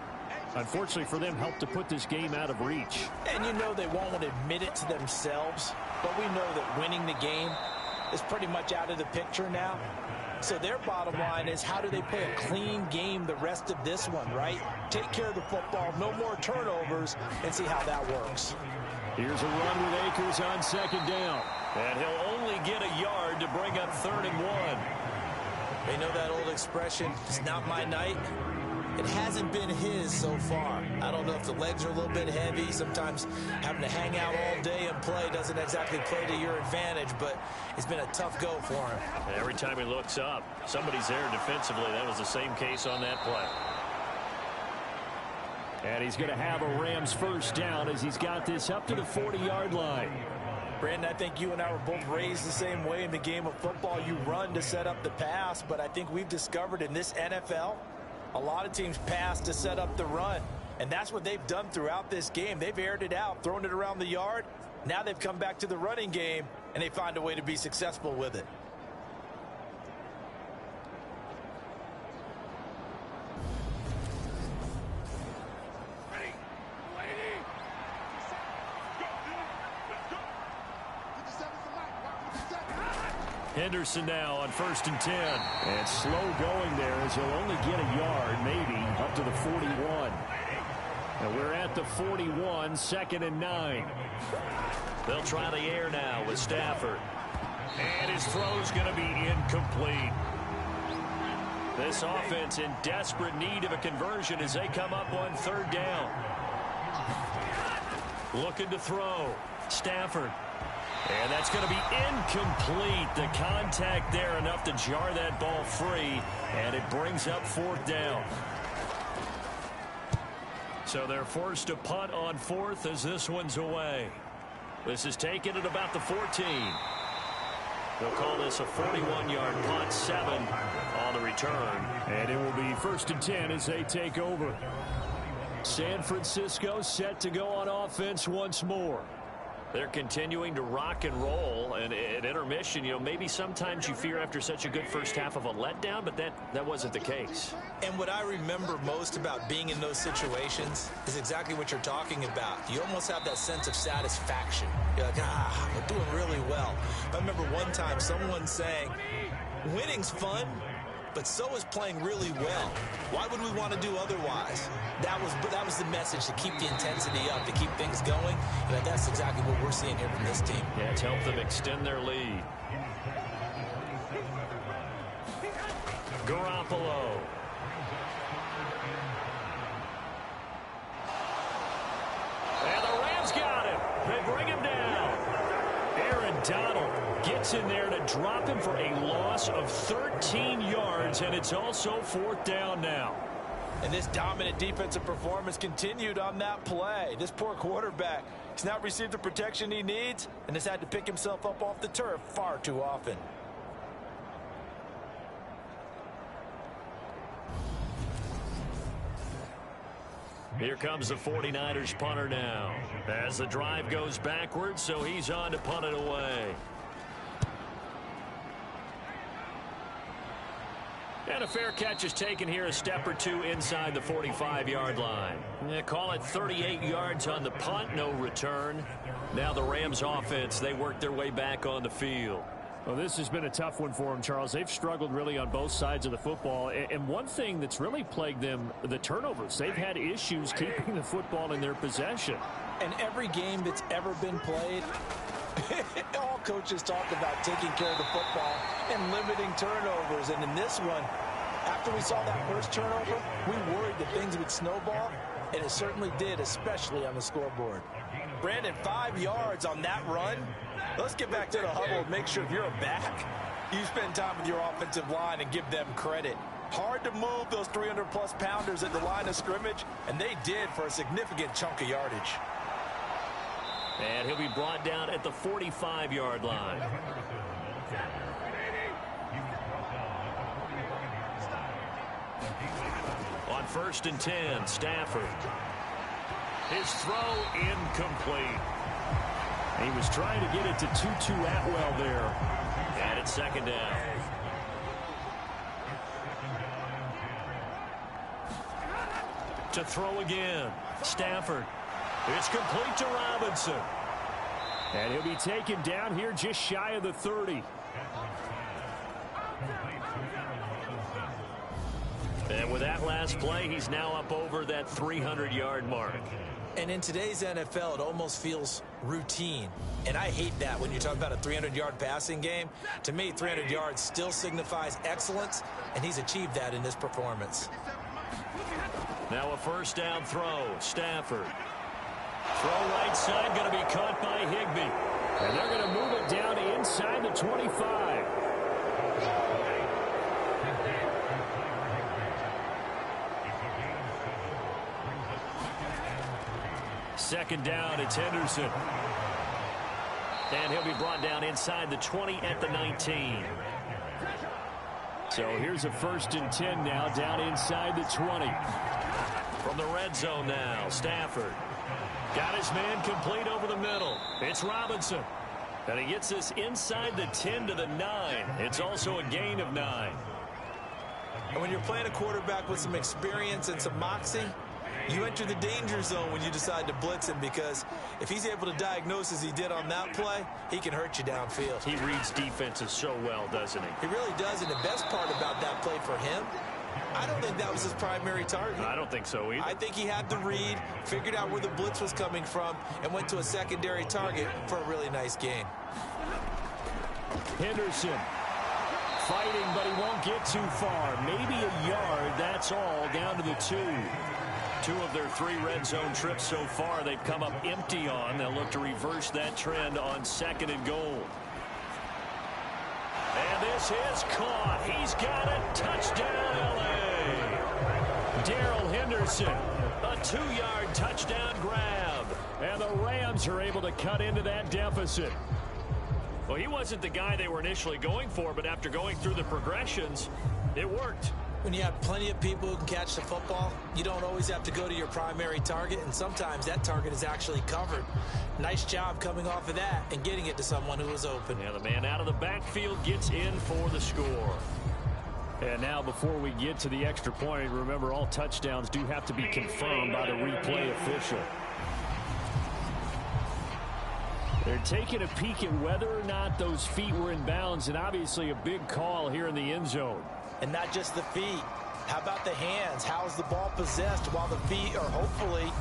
unfortunately for them, helped to put this game out of reach. And you know they won't admit it to themselves, but we know that winning the game is pretty much out of the picture now. So their bottom line is, how do they play a clean game the rest of this one, right? Take care of the football, no more turnovers, and see how that works. Here's a run with Akers on second down. And he'll only get a yard to bring up 3rd and 1. They know that old expression, it's not my night. It hasn't been his so far. I don't know if the legs are a little bit heavy. Sometimes having to hang out all day and play doesn't exactly play to your advantage, but it's been a tough go for him. And every time he looks up, somebody's there defensively. That was the same case on that play. And he's going to have a Rams first down as he's got this up to the 40-yard line. Brandon, I think you and I were both raised the same way in the game of football. You run to set up the pass, but I think we've discovered in this NFL, a lot of teams pass to set up the run, and that's what they've done throughout this game. They've aired it out, thrown it around the yard. Now they've come back to the running game, and they find a way to be successful with it. Henderson now on 1st and 10. And slow going there as he'll only get a yard, maybe, up to the 41. And we're at the 41, 2nd and 9. They'll try the air now with Stafford. And his throw's going to be incomplete. This offense in desperate need of a conversion as they come up on 3rd down. Looking to throw. Stafford. And that's going to be incomplete. The contact there enough to jar that ball free. And it brings up 4th down. So they're forced to punt on 4th as this one's away. This is taken at about the 14. They'll call this a 41-yard punt, 7 on the return. And it will be 1st and 10 as they take over. San Francisco set to go on offense once more. They're continuing to rock and roll, and at intermission, you know, maybe sometimes you fear after such a good first half of a letdown, but that wasn't the case. And what I remember most about being in those situations is exactly what you're talking about. You almost have that sense of satisfaction. You're like, we're doing really well. I remember one time someone saying, winning's fun, but so is playing really well. Why would we want to do otherwise? That was the message, to keep the intensity up, to keep things going. And that's exactly what we're seeing here from this team. Yeah, to help them extend their lead. Garoppolo. And the Rams got him. They bring him down. Aaron Donald gets in there to drop him for a loss of 13 yards, and it's also 4th down now. And this dominant defensive performance continued on that play. This poor quarterback has not received the protection he needs and has had to pick himself up off the turf far too often. Here comes the 49ers punter now as the drive goes backwards, so he's on to punt it away. And a fair catch is taken here, a step or two inside the 45-yard line. Call it 38 yards on the punt, no return. Now the Rams offense, they work their way back on the field. Well, this has been a tough one for them, Charles. They've struggled really on both sides of the football. And one thing that's really plagued them, the turnovers. They've had issues keeping the football in their possession. And every game that's ever been played, all coaches talk about taking care of the football and limiting turnovers. And in this one, after we saw that first turnover, we worried that things would snowball, and it certainly did, especially on the scoreboard. Brandon, 5 yards on that run. Let's get back to the huddle and make sure if you're a back, you spend time with your offensive line and give them credit. Hard to move those 300-plus pounders at the line of scrimmage, and they did for a significant chunk of yardage. And he'll be brought down at the 45-yard line. On 1st and 10, Stafford. His throw incomplete. He was trying to get it to Tutu Atwell there. And it's 2nd down. To throw again. Stafford. It's complete to Robinson. And he'll be taken down here just shy of the 30. And with that last play, he's now up over that 300-yard mark. And in today's NFL, it almost feels routine. And I hate that when you talk about a 300-yard passing game. To me, 300 yards still signifies excellence, and he's achieved that in this performance. Now a 1st down throw. Stafford. Throw right side, going to be caught by Higbee. And they're going to move it down inside the 25. Second down, it's Henderson. And he'll be brought down inside the 20 at the 19. So here's a 1st and 10 now, down inside the 20. From the red zone now, Stafford. Got his man complete over the middle. It's Robinson. And he gets this inside the 10 to the 9. It's also a gain of 9. And when you're playing a quarterback with some experience and some moxie, You enter the danger zone when you decide to blitz him, because if he's able to diagnose as he did on that play, he can hurt you downfield. He reads defenses so well, doesn't he? He really does, and the best part about that play for him, I don't think that was his primary target. I don't think so either. I think he had the read, figured out where the blitz was coming from, and went to a secondary target for a really nice gain. Henderson fighting, but he won't get too far. Maybe a yard, that's all, down to the 2. 2 of their 3 red zone trips so far they've come up empty on. They'll look to reverse that trend on 2nd and goal. And this is caught. He's got it. Touchdown, L.A. Darrell Henderson, a 2-yard touchdown grab. And the Rams are able to cut into that deficit. Well, he wasn't the guy they were initially going for, but after going through the progressions, it worked. When you have plenty of people who can catch the football, you don't always have to go to your primary target, and sometimes that target is actually covered. Nice job coming off of that and getting it to someone who was open. Yeah, the man out of the backfield gets in for the score. And now before we get to the extra point, remember all touchdowns do have to be confirmed by the replay official. They're taking a peek at whether or not those feet were in bounds, and obviously a big call here in the end zone. And not just the feet. How about the hands? How's the ball possessed while the feet are hopefully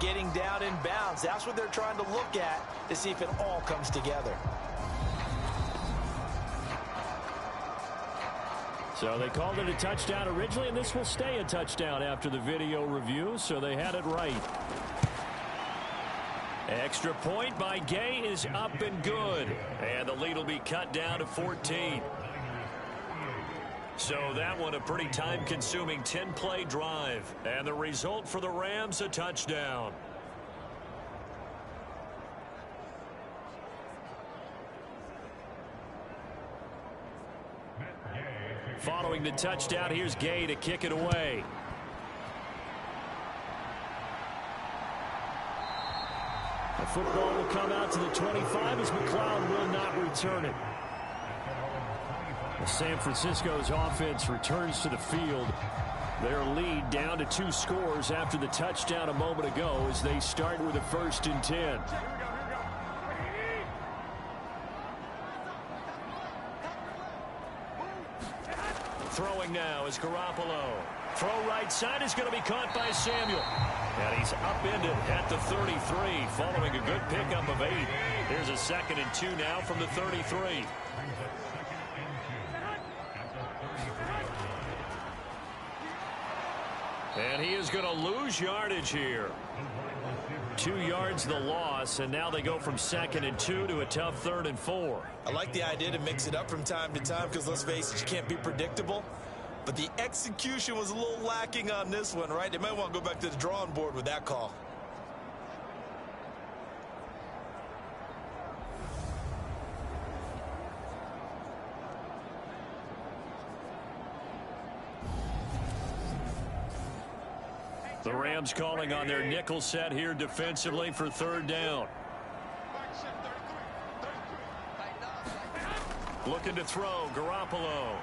getting down in bounds? That's what they're trying to look at to see if it all comes together. So they called it a touchdown originally, and this will stay a touchdown after the video review, so they had it right. Extra point by Gay is up and good. And the lead will be cut down to 14. So that one a pretty time-consuming 10-play drive. And the result for the Rams, a touchdown. Following the touchdown, here's Gay to kick it away. The football will come out to the 25 as McLeod will not return it. San Francisco's offense returns to the field. Their lead down to 2 scores after the touchdown a moment ago as they start with a 1st and 10. Throwing now is Garoppolo. Throw right side is going to be caught by Samuel. And he's upended at the 33 following a good pickup of 8. Here's a 2nd and 2 now from the 33. And he is going to lose yardage here. 2 yards the loss, and now they go from 2nd and 2 to a tough 3rd and 4. I like the idea to mix it up from time to time because, let's face it, you can't be predictable. But the execution was a little lacking on this one, right? They might want to go back to the drawing board with that call. The Rams calling on their nickel set here defensively for 3rd down. Looking to throw, Garoppolo.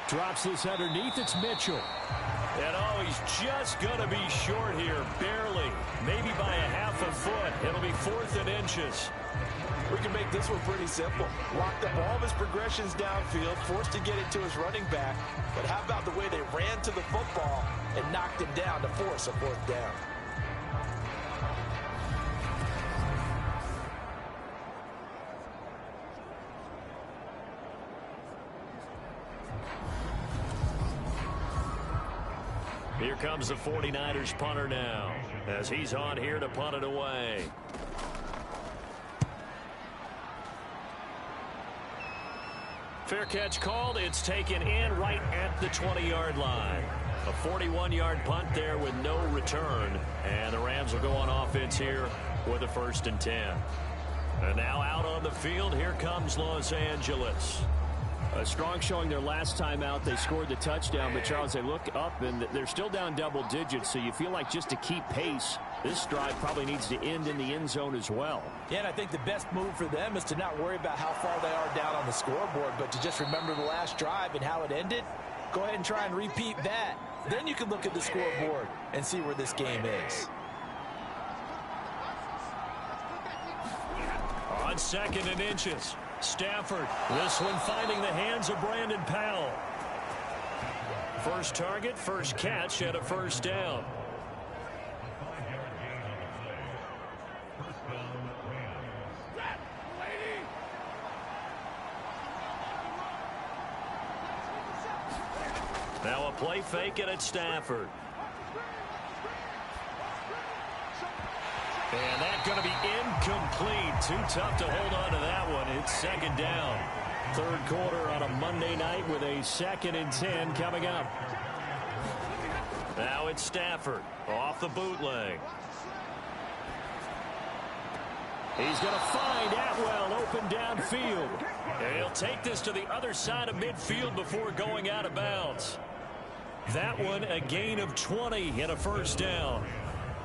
Drops this underneath, it's Mitchell. And oh, he's just going to be short here, barely. Maybe by a half a foot. It'll be 4th and inches. We can make this one pretty simple. Locked up all of his progressions downfield, forced to get it to his running back. But how about the way they ran to the football and knocked him down to force a 4th down? Here comes the 49ers punter now as he's on here to punt it away. Fair catch called. It's taken in right at the 20-yard line. A 41-yard punt there with no return. And the Rams will go on offense here with a 1st and 10. And now out on the field, here comes Los Angeles. A strong showing their last time out. They scored the touchdown, but Charles, they look up and they're still down double digits, so you feel like just to keep pace, this drive probably needs to end in the end zone as well. Yeah, and I think the best move for them is to not worry about how far they are down on the scoreboard, but to just remember the last drive and how it ended. Go ahead and try and repeat that Then you can look at the scoreboard and see where this game is. On 2nd and inches, Stafford. This one finding the hands of Brandon Powell. First target, first catch, and a first down. Now a play fake, and it's Stafford. And that's going to be incomplete. Too tough to hold on to that one. It's 2nd down. 3rd quarter on a Monday night with a 2nd and 10 coming up. Now it's Stafford off the bootleg. He's going to find Atwell open downfield. And he'll take this to the other side of midfield before going out of bounds. That one a gain of 20 and a first down.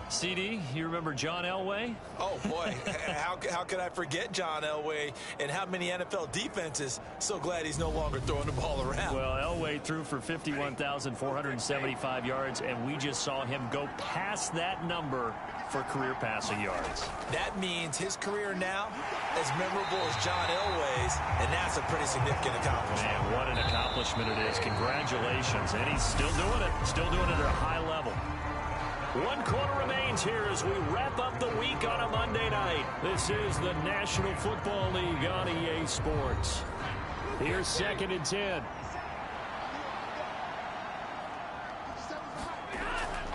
CD, you remember John Elway? Oh, boy. How could I forget John Elway and how many NFL defenses? So glad he's no longer throwing the ball around. Well, Elway threw for 51,475 yards, and we just saw him go past that number for career passing yards. That means his career now as memorable as John Elway's, and that's a pretty significant accomplishment. Man, what an accomplishment it is. Congratulations. And he's still doing it. Still doing it at a high level. 1 quarter remains here as we wrap up the week on a Monday night. This is the National Football League on EA Sports. Here's 2nd and 10.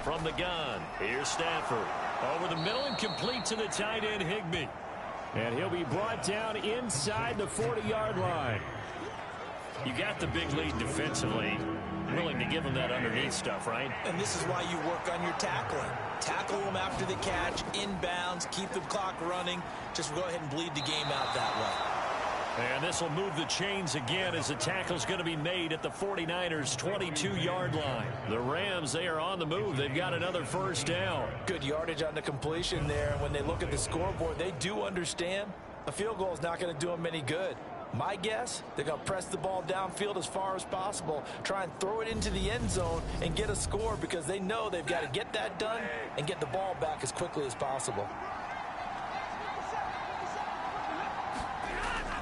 From the gun, here's Stafford. Over the middle and complete to the tight end, Higbee. And he'll be brought down inside the 40-yard line. You got the big lead defensively. Willing to give him that underneath stuff, right? And this is why you work on your tackling. Tackle them after the catch, inbounds, keep the clock running. Just go ahead and bleed the game out that way. And this will move the chains again as the tackle's going to be made at the 49ers' 22-yard line. The Rams, they are on the move. They've got another first down. Good yardage on the completion there. And when they look at the scoreboard, they do understand a field goal is not going to do them any good. My guess, they're going to press the ball downfield as far as possible, try and throw it into the end zone and get a score because they know they've got to get that done and get the ball back as quickly as possible.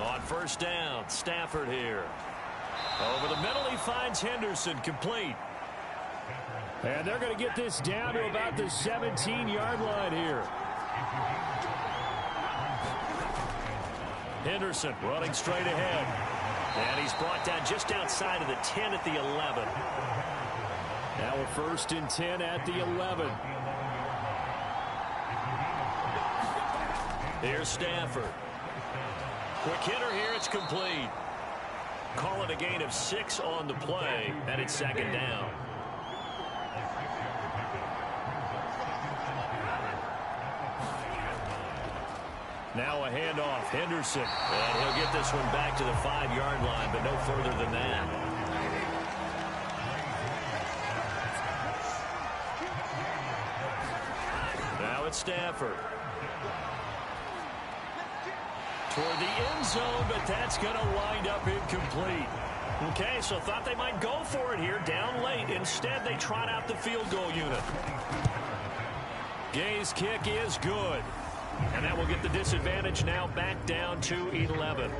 On first down, Stafford here. Over the middle, he finds Henderson, complete. And they're going to get this down to about the 17-yard line here. Henderson running straight ahead. And he's brought down just outside of the 10 at the 11. Now a 1st and 10 at the 11. Here's Stafford. Quick hitter here, it's complete. Call it a gain of 6 on the play, and it's 2nd down. Now a handoff, Henderson. And he'll get this one back to the 5-yard line, but no further than that. Now it's Stafford. Toward the end zone, but that's going to wind up incomplete. Okay, so thought they might go for it here, down late. Instead, they trot out the field goal unit. Gay's kick is good. And that will get the disadvantage now back down to 11.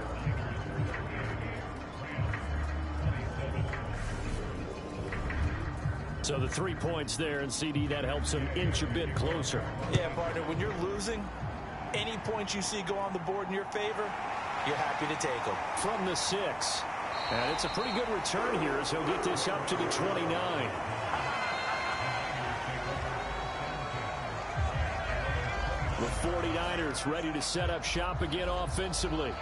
So the 3 points there, and CD, that helps them inch a bit closer. Yeah, partner, when you're losing, any points you see go on the board in your favor, you're happy to take them. From the 6. And it's a pretty good return here as he'll get this up to the 29. The 49ers ready to set up shop again offensively.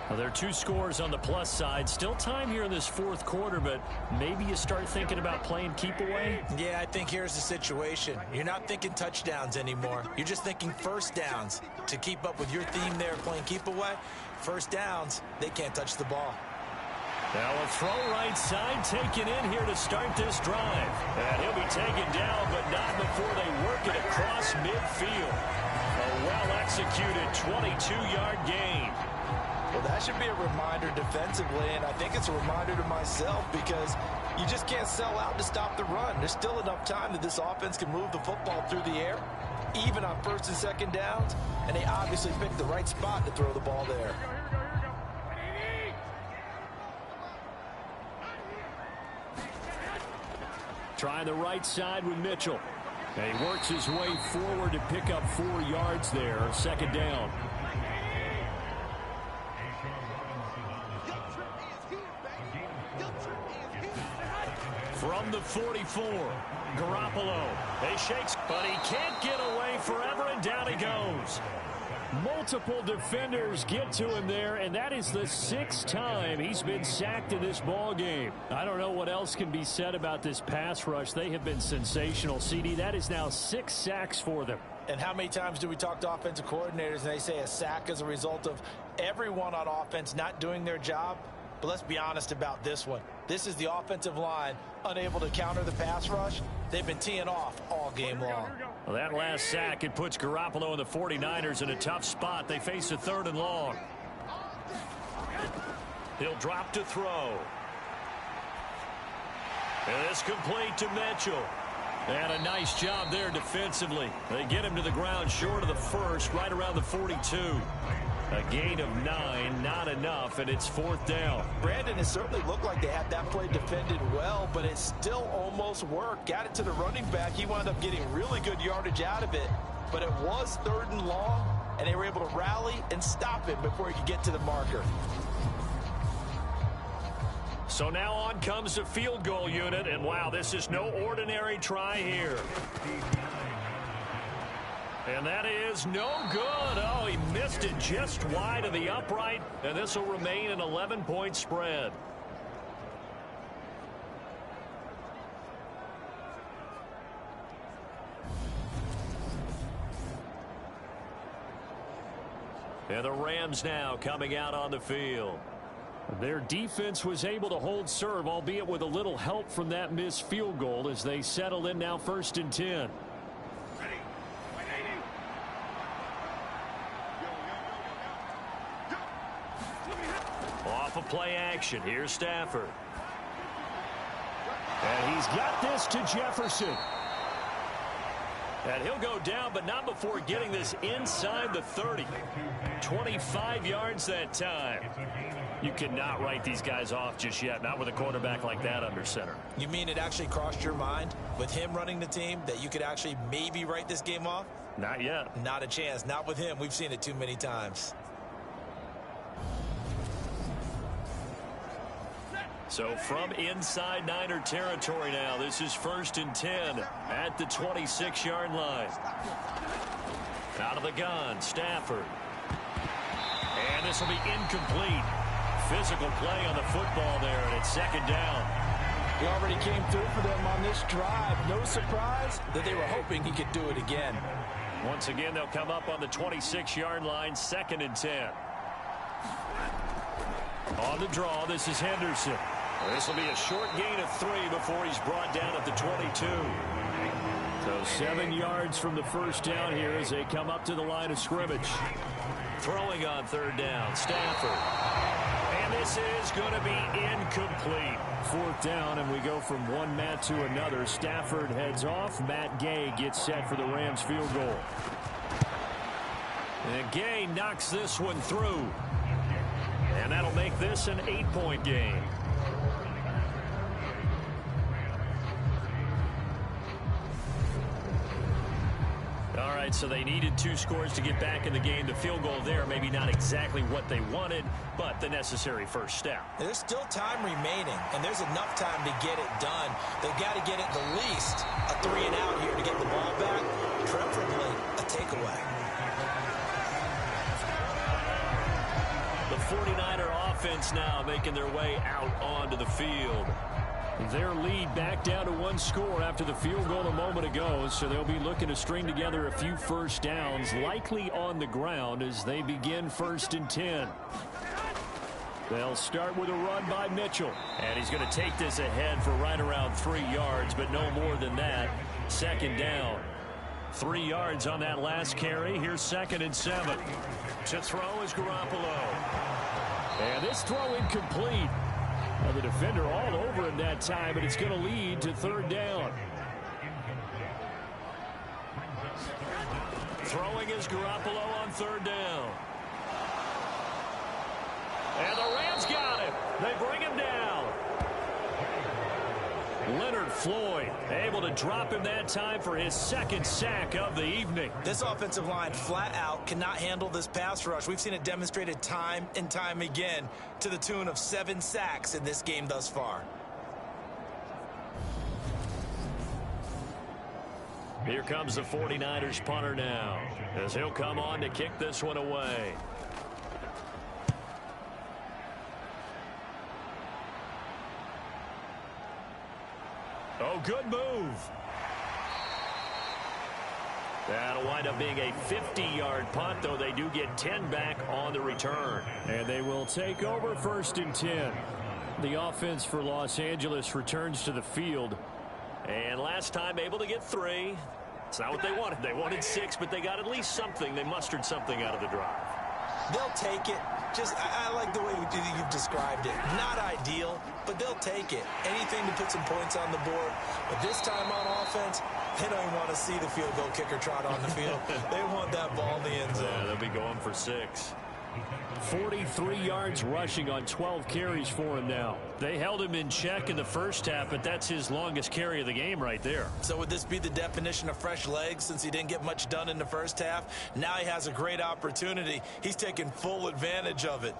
Well, there are 2 scores on the plus side. Still time here in this 4th quarter, but maybe you start thinking about playing keep away. Yeah, I think here's the situation. You're not thinking touchdowns anymore. You're just thinking first downs. To keep up with your theme there, playing keep away, first downs, they can't touch the ball. Now a throw right side taken in here to start this drive. And he'll be taken down, but not before they work it across midfield. A well-executed 22-yard gain. Well, that should be a reminder defensively, and I think it's a reminder to myself because you just can't sell out to stop the run. There's still enough time that this offense can move the football through the air, even on first and second downs, and they obviously picked the right spot to throw the ball there. Trying the right side with Mitchell. And he works his way forward to pick up 4 yards there, second down. From the 44, Garoppolo. He shakes, but he can't get away forever, and down he goes. Multiple defenders get to him there, and that is the 6th time he's been sacked in this ball game. I don't know what else can be said about this pass rush. They have been sensational, CD. That is now 6 sacks for them. And how many times do we talk to offensive coordinators and they say a sack is a result of everyone on offense not doing their job? But let's be honest about this one. This is the offensive line unable to counter the pass rush. They've been teeing off all game long. Well, that last sack, it puts Garoppolo and the 49ers in a tough spot. They face a 3rd and long. He'll drop to throw. And it's complete to Mitchell. And a nice job there defensively. They get him to the ground short of the first, right around the 42. A gain of 9, not enough, and it's 4th down. Brandon, it certainly looked like they had that play defended well, but it still almost worked. Got it to the running back. He wound up getting really good yardage out of it, but it was 3rd and long, and they were able to rally and stop him before he could get to the marker. So now on comes the field goal unit, and wow, this is no ordinary try here. And that is no good. Oh, he missed it just wide of the upright, and this will remain an 11-point spread. And the Rams now coming out on the field. Their defense was able to hold serve, albeit with a little help from that missed field goal as they settle in now 1st and 10. Off of play action. Here's Stafford. And he's got this to Jefferson. And he'll go down, but not before getting this inside the 30. 25 yards that time. You cannot write these guys off just yet, not with a quarterback like that under center. You mean it actually crossed your mind with him running the team that you could actually maybe write this game off? Not yet. Not a chance. Not with him. We've seen it too many times. So from inside Niner territory now, this is 1st and 10 at the 26-yard line. Out of the gun, Stafford. And this will be incomplete. Physical play on the football there, and it's 2nd down. He already came through for them on this drive. No surprise that they were hoping he could do it again. Once again, they'll come up on the 26-yard line, 2nd and 10. On the draw, this is Henderson. This will be a short gain of 3 before he's brought down at the 22. So 7 yards from the first down here as they come up to the line of scrimmage. Throwing on 3rd down, Stafford. And this is going to be incomplete. 4th down, and we go from one Matt to another. Stafford heads off. Matt Gay gets set for the Rams field goal. And Gay knocks this one through. And that'll make this an 8-point game. All right, so they needed 2 scores to get back in the game. The field goal there, maybe not exactly what they wanted, but the necessary first step. There's still time remaining, and there's enough time to get it done. They've got to get at the least a 3 and out here to get the ball back, preferably a takeaway. The 49er offense now making their way out onto the field. Their lead back down to 1 score after the field goal a moment ago, so they'll be looking to string together a few first downs, likely on the ground as they begin 1st and 10. They'll start with a run by Mitchell, and he's going to take this ahead for right around 3 yards, but no more than that. 2nd down. 3 yards on that last carry. Here's 2nd and 7. To throw is Garoppolo. And this throw incomplete. Now the defender all over him that time, but it's going to lead to 3rd down. Throwing is Garoppolo on 3rd down. And the Rams got him. They bring him down. Leonard Floyd able to drop him that time for his 2nd sack of the evening. This offensive line flat out cannot handle this pass rush. We've seen it demonstrated time and time again to the tune of 7 sacks in this game thus far. Here comes the 49ers punter now, as he'll come on to kick this one away. Oh, good move. That'll wind up being a 50-yard punt, though they do get 10 back on the return. And they will take over 1st and 10. The offense for Los Angeles returns to the field. And last time able to get 3. It's not what they wanted. They wanted 6, but they got at least something. They mustered something out of the drive. They'll take it. I like the way you've described it. Not ideal, but they'll take it. Anything to put some points on the board. But this time on offense, they don't even want to see the field goal kicker trot on the field. They want that ball in the end zone. Yeah, they'll be going for 6. 43 yards rushing on 12 carries for him now. They held him in check in the first half, but that's his longest carry of the game right there. So would this be the definition of fresh legs since he didn't get much done in the first half? Now he has a great opportunity. He's taking full advantage of it.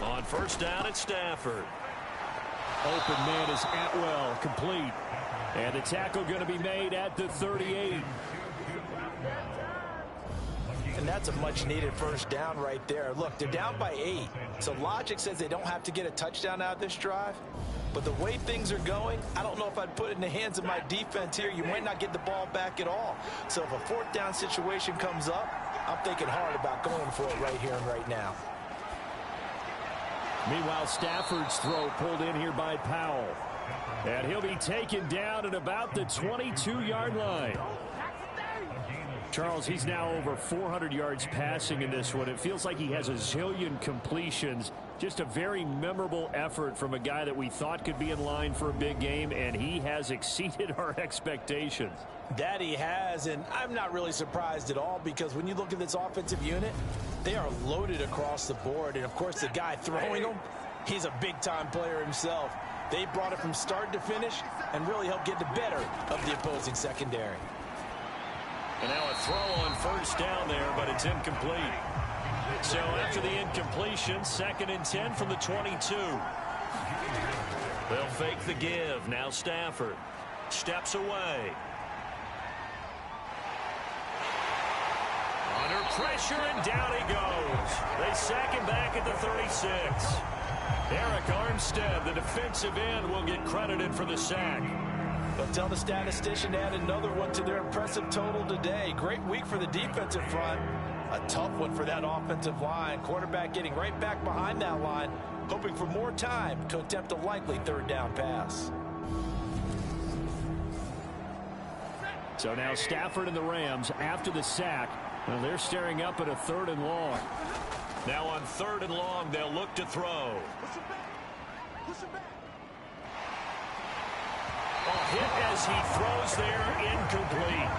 On 1st down at Stafford. Open man is Atwell, complete. And the tackle going to be made at the 38. And that's a much-needed 1st down right there. Look, they're down by 8. So logic says they don't have to get a touchdown out of this drive. But the way things are going, I don't know if I'd put it in the hands of my defense here. You might not get the ball back at all. So if a 4th down situation comes up, I'm thinking hard about going for it right here and right now. Meanwhile, Stafford's throw pulled in here by Powell. And he'll be taken down at about the 22-yard line. Charles, he's now over 400 yards passing in this one. It feels like he has a zillion completions. Just a very memorable effort from a guy that we thought could be in line for a big game, and he has exceeded our expectations. That he has, and I'm not really surprised at all because when you look at this offensive unit, they are loaded across the board. And, of course, the guy throwing them, he's a big-time player himself. They brought it from start to finish and really helped get the better of the opposing secondary. And now a throw on 1st down there, but it's incomplete. So after the incompletion, 2nd and 10 from the 22. They'll fake the give. Now Stafford steps away. Under pressure, and down he goes. They sack him back at the 36. Eric Armstead, the defensive end, will get credited for the sack. But tell the statistician to add another one to their impressive total today. Great week for the defensive front. A tough one for that offensive line. Quarterback getting right back behind that line, hoping for more time to attempt a likely 3rd down pass. So now Stafford and the Rams after the sack. Well, they're staring up at a 3rd and long. Now on 3rd and long, they'll look to throw. A hit as he throws there, incomplete.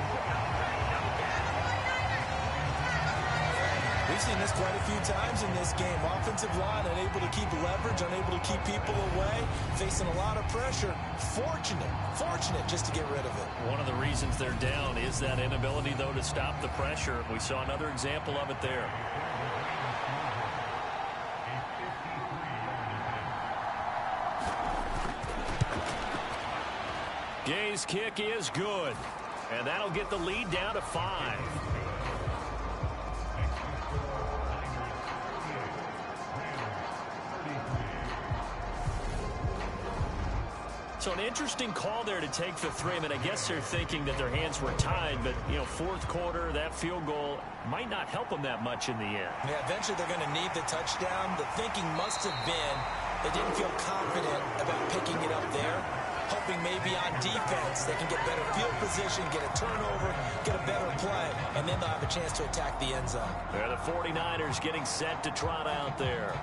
We've seen this quite a few times in this game. Offensive line unable to keep leverage, unable to keep people away, facing a lot of pressure. Fortunate just to get rid of it. One of the reasons they're down is that inability, though, to stop the pressure. We saw another example of it there. Gay's kick is good, and that'll get the lead down to 5. So an interesting call there to take the three. I mean, I guess they're thinking that their hands were tied, but, you know, fourth quarter, that field goal might not help them that much in the end. Yeah, eventually they're going to need the touchdown. The thinking must have been they didn't feel confident about picking it up there, hoping maybe on defense they can get better field position, get a turnover, get a better play, and then they'll have a chance to attack the end zone. They're the 49ers getting set to trot out there.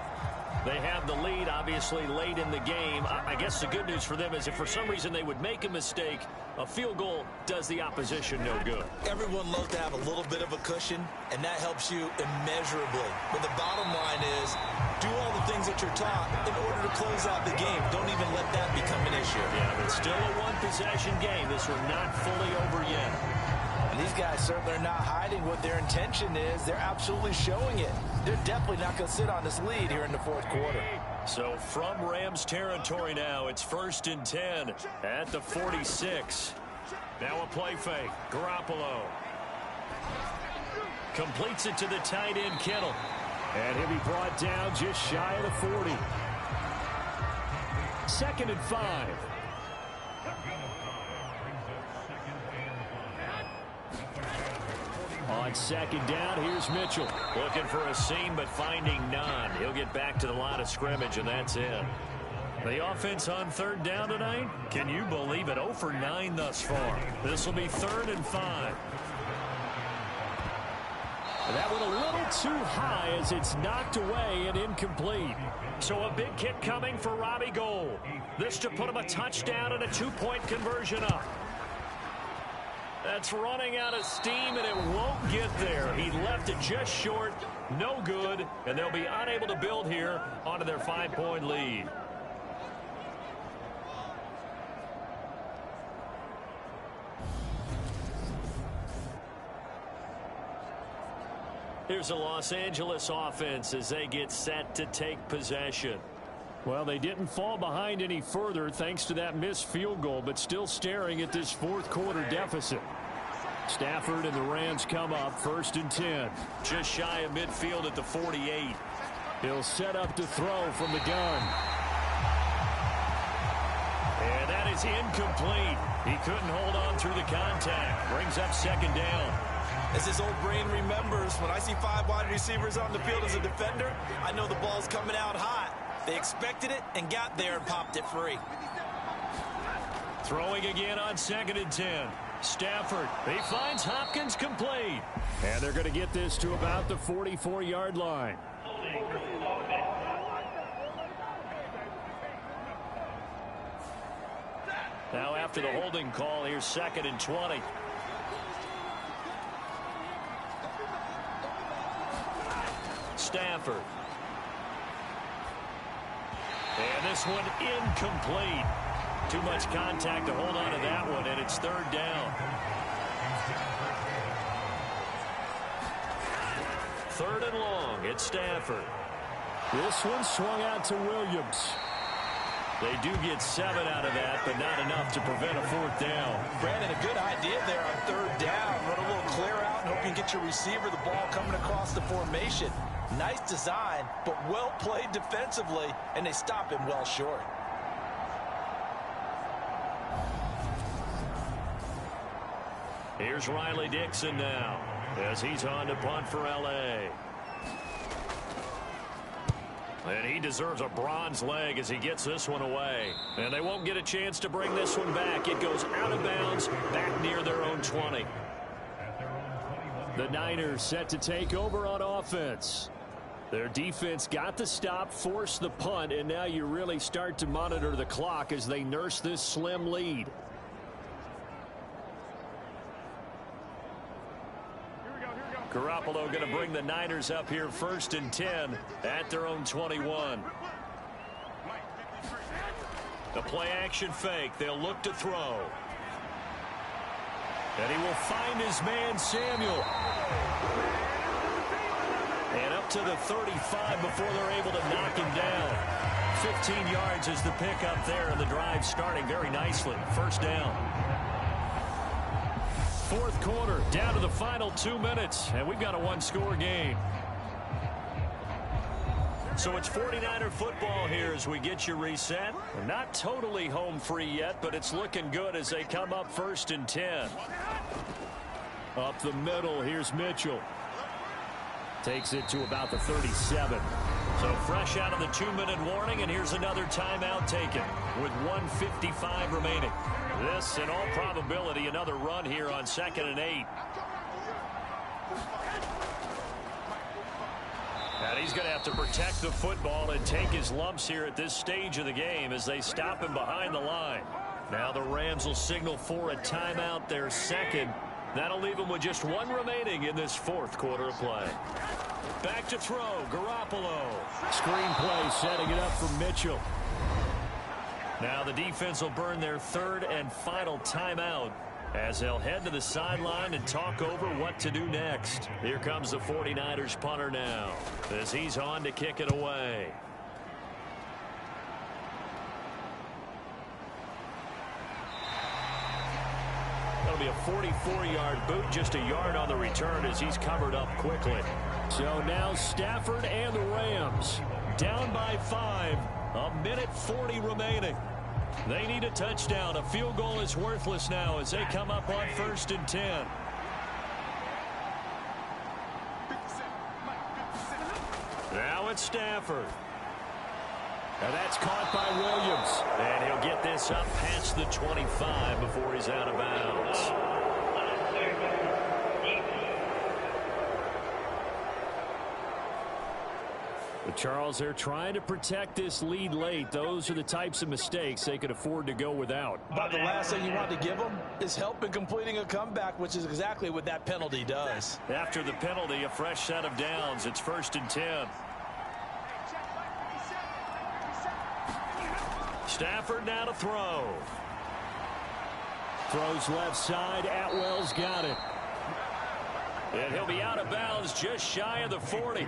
They have the lead, obviously, late in the game. I guess the good news for them is if for some reason they would make a mistake, a field goal does the opposition no good. Everyone loves to have a little bit of a cushion, and that helps you immeasurably. But the bottom line is, do all the things that you're taught in order to close out the game. Don't even let that become an issue. Yeah, but still a one-possession game. This one not fully over yet. And these guys certainly are not hiding what their intention is. They're absolutely showing it. They're definitely not going to sit on this lead here in the fourth quarter. So from Rams territory now, it's 1st and 10 at the 46. Now a play fake. Garoppolo completes it to the tight end, Kittle. And he'll be brought down just shy of the 40. 2nd and 5. On 2nd down, here's Mitchell. Looking for a seam, but finding none. He'll get back to the line of scrimmage, and that's it. The offense on 3rd down tonight, can you believe it? 0 for 9 thus far. This will be 3rd and 5. That one a little too high as it's knocked away and incomplete. So a big kick coming for Robbie Gould. This to put him a touchdown and a 2-point conversion up. That's running out of steam, and it won't get there. He left it just short, no good, and they'll be unable to build here onto their 5-point lead. Here's the Los Angeles offense as they get set to take possession. Well, they didn't fall behind any further thanks to that missed field goal, but still staring at this fourth quarter deficit. Stafford and the Rams come up 1st and 10. Just shy of midfield at the 48. He'll set up to throw from the gun. And that is incomplete. He couldn't hold on through the contact. Brings up 2nd down. As his old brain remembers, when I see 5 wide receivers on the field as a defender, I know the ball's coming out hot. They expected it and got there and popped it free. Throwing again on 2nd and 10. Stafford, he finds Hopkins complete. And they're going to get this to about the 44-yard line. Now after the holding call, here's 2nd and 20. Stafford. And this one incomplete. Too much contact to hold on to that one, and it's 3rd down. 3rd and long, it's Stafford. This one swung out to Williams. They do get 7 out of that, but not enough to prevent a 4th down. Brandon, a good idea there on 3rd down. Run a little clear out and hope you can get your receiver the ball coming across the formation. Nice design, but well played defensively, and they stop him well short. Here's Riley Dixon now as he's on to punt for L.A. And he deserves a bronze leg as he gets this one away. And they won't get a chance to bring this one back. It goes out of bounds back near their own 20. The Niners set to take over on offense. Their defense got the stop, forced the punt, and now you really start to monitor the clock as they nurse this slim lead. Garoppolo going to bring the Niners up here 1st and 10 at their own 21. The play action fake. They'll look to throw. And he will find his man Samuel. And up to the 35 before they're able to knock him down. 15 yards is the pickup there, and the drive starting very nicely. 1st down. 4th quarter, down to the final 2 minutes, and we've got a 1-score game. So it's 49er football here as we get you reset. We're not totally home free yet, but it's looking good as they come up 1st and 10. Up the middle, here's Mitchell. Takes it to about the 37. So fresh out of the 2-minute warning, and here's another timeout taken with 1:55 remaining. This, in all probability, another run here on 2nd and 8. And he's going to have to protect the football and take his lumps here at this stage of the game as they stop him behind the line. Now the Rams will signal for a timeout, their second. That'll leave them with just 1 remaining in this 4th quarter of play. Back to throw, Garoppolo. Screenplay setting it up for Mitchell. Now the defense will burn their 3rd and final timeout as they'll head to the sideline and talk over what to do next. Here comes the 49ers punter now as he's on to kick it away. That'll be a 44-yard boot, just a yard on the return as he's covered up quickly. So now Stafford and the Rams down by 5, 1:40 remaining. They need a touchdown. A field goal is worthless now as they come up on 1st and 10. Now it's Stafford. And that's caught by Williams. And he'll get this up past the 25 before he's out of bounds. But Charles, they're trying to protect this lead late. Those are the types of mistakes they could afford to go without. But the last thing you want to give them is help in completing a comeback, which is exactly what that penalty does. After the penalty, a fresh set of downs. It's 1st and 10. Stafford now to throw. Throws left side. Atwell's got it. And he'll be out of bounds just shy of the 40.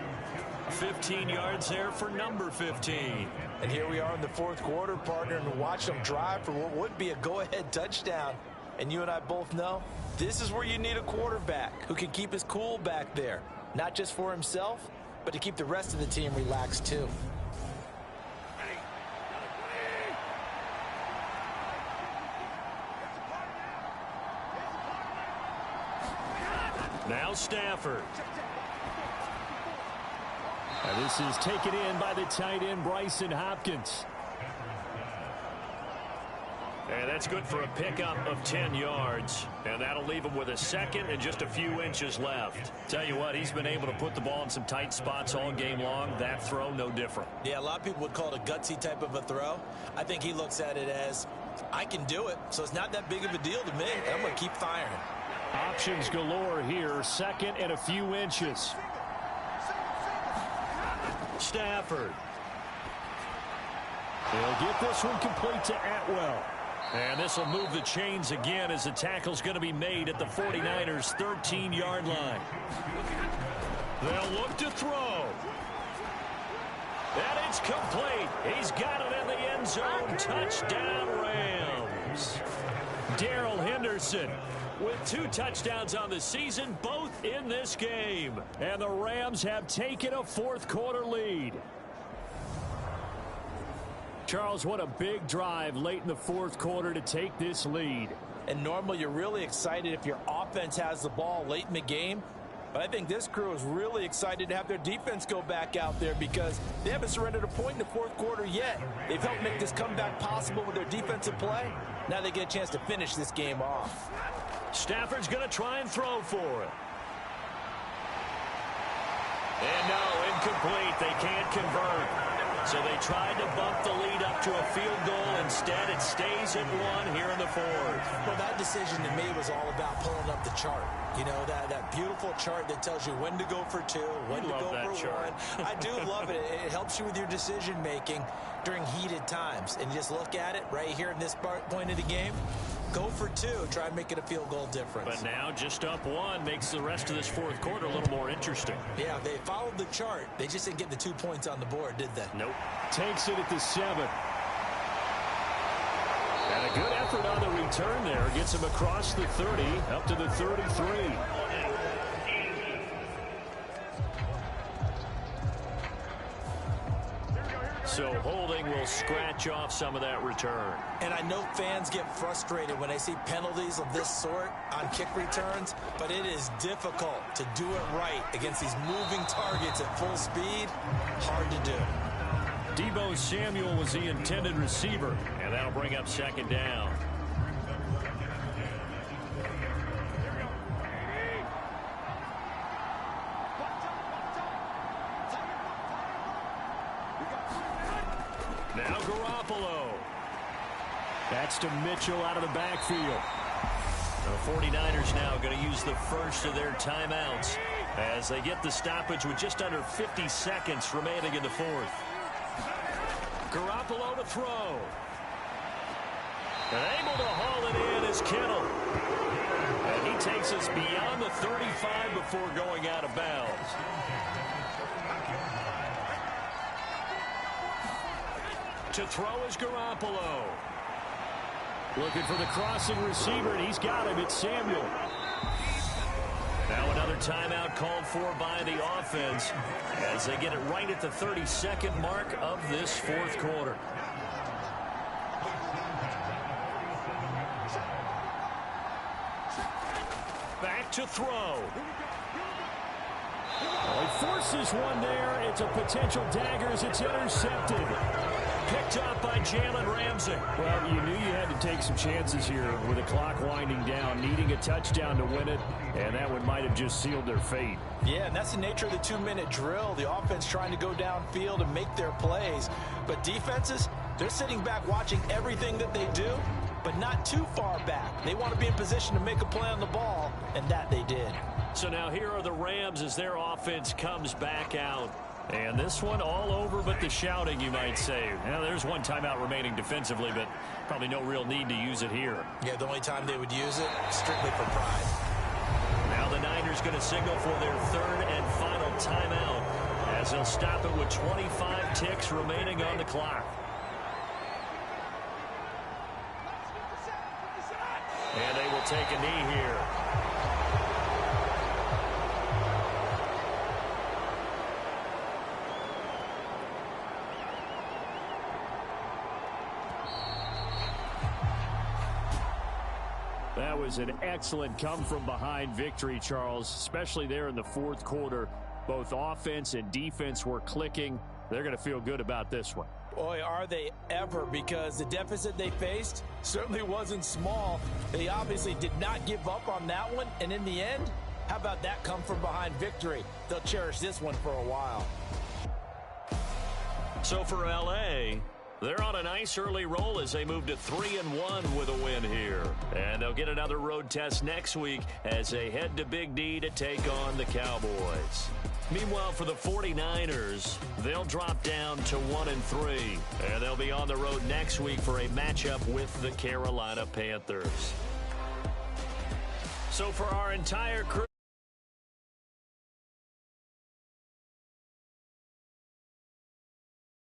15 yards there for number 15. And here we are in the 4th quarter, partner, and watch them drive for what would be a go-ahead touchdown. And you and I both know this is where you need a quarterback who can keep his cool back there, not just for himself, but to keep the rest of the team relaxed too. Now Stafford. And this is taken in by the tight end, Bryson Hopkins. And that's good for a pickup of 10 yards. And that'll leave him with a 2nd and just a few inches left. Tell you what, he's been able to put the ball in some tight spots all game long. That throw, no different. Yeah, a lot of people would call it a gutsy type of a throw. I think he looks at it as, I can do it, so it's not that big of a deal to me. I'm going to keep firing. Options galore here. 2nd and a few inches. Stafford. He'll get this one complete to Atwell. And this will move the chains again as the tackle's going to be made at the 49ers' 13-yard line. They'll look to throw. And it's complete. He's got it in the end zone. Touchdown, Rams. Darrell Henderson with 2 touchdowns on the season, both in this game. And the Rams have taken a 4th quarter lead. Charles, what a big drive late in the 4th quarter to take this lead. And normally you're really excited if your offense has the ball late in the game. But I think this crew is really excited to have their defense go back out there because they haven't surrendered a point in the 4th quarter yet. They've helped make this comeback possible with their defensive play. Now they get a chance to finish this game off. Stafford's going to try and throw for it. And no, incomplete. They can't convert. So they tried to bump the lead up to a field goal. Instead, it stays at 1 here in the 4th. Well, that decision to me was all about pulling up the chart. You know, that beautiful chart that tells you when to go for 2, when to go for 1. I do love it. It helps you with your decision-making during heated times. And you just look at it right here in this point of the game. Go for 2. Try and make it a field goal difference. But now just up 1 makes the rest of this 4th quarter a little more interesting. Yeah, they followed the chart. They just didn't get the 2 points on the board, did they? Nope. Takes it at the 7. And a good effort on the return there. Gets him across the 30, up to the 33. So holding will scratch off some of that return. And I know fans get frustrated when they see penalties of this sort on kick returns, but it is difficult to do it right against these moving targets at full speed. Hard to do. Deebo Samuel was the intended receiver, and that'll bring up second down. Now Garoppolo. That's to Mitchell out of the backfield. The 49ers now going to use the first of their timeouts as they get the stoppage with just under 50 seconds remaining in the fourth. Garoppolo to throw. And able to haul it in is Kittle. And he takes us beyond the 35 before going out of bounds. To throw is Garoppolo. Looking for the crossing receiver, and he's got him. It's Samuel. Now another timeout called for by the offense as they get it right at the 32nd mark of this fourth quarter. Back to throw. Well, he forces one there. It's a potential dagger as it's intercepted. Picked up by Jalen Ramsey. Well, you knew you had to take some chances here with the clock winding down, needing a touchdown to win it, and that one might have just sealed their fate. Yeah, and that's the nature of the 2-minute drill. The offense trying to go downfield and make their plays. But defenses, they're sitting back watching everything that they do, but not too far back. They want to be in position to make a play on the ball, and that they did. So now here are the Rams as their offense comes back out. And this one all over but the shouting, you might say. Now, there's one timeout remaining defensively, but probably no real need to use it here. Yeah, the only time they would use it, strictly for pride. Now the Niners going to signal for their third and final timeout as they'll stop it with 25 ticks remaining on the clock. And they will take a knee here. That was an excellent come-from-behind victory, Charles, especially there in the fourth quarter. Both offense and defense were clicking. They're going to feel good about this one. Boy, are they ever, because the deficit they faced certainly wasn't small. They obviously did not give up on that one, and in the end, how about that come-from-behind victory? They'll cherish this one for a while. So for L.A., they're on a nice early roll as they move to 3-1 with a win here. And they'll get another road test next week as they head to Big D to take on the Cowboys. Meanwhile, for the 49ers, they'll drop down to 1-3. And they'll be on the road next week for a matchup with the Carolina Panthers. So for our entire crew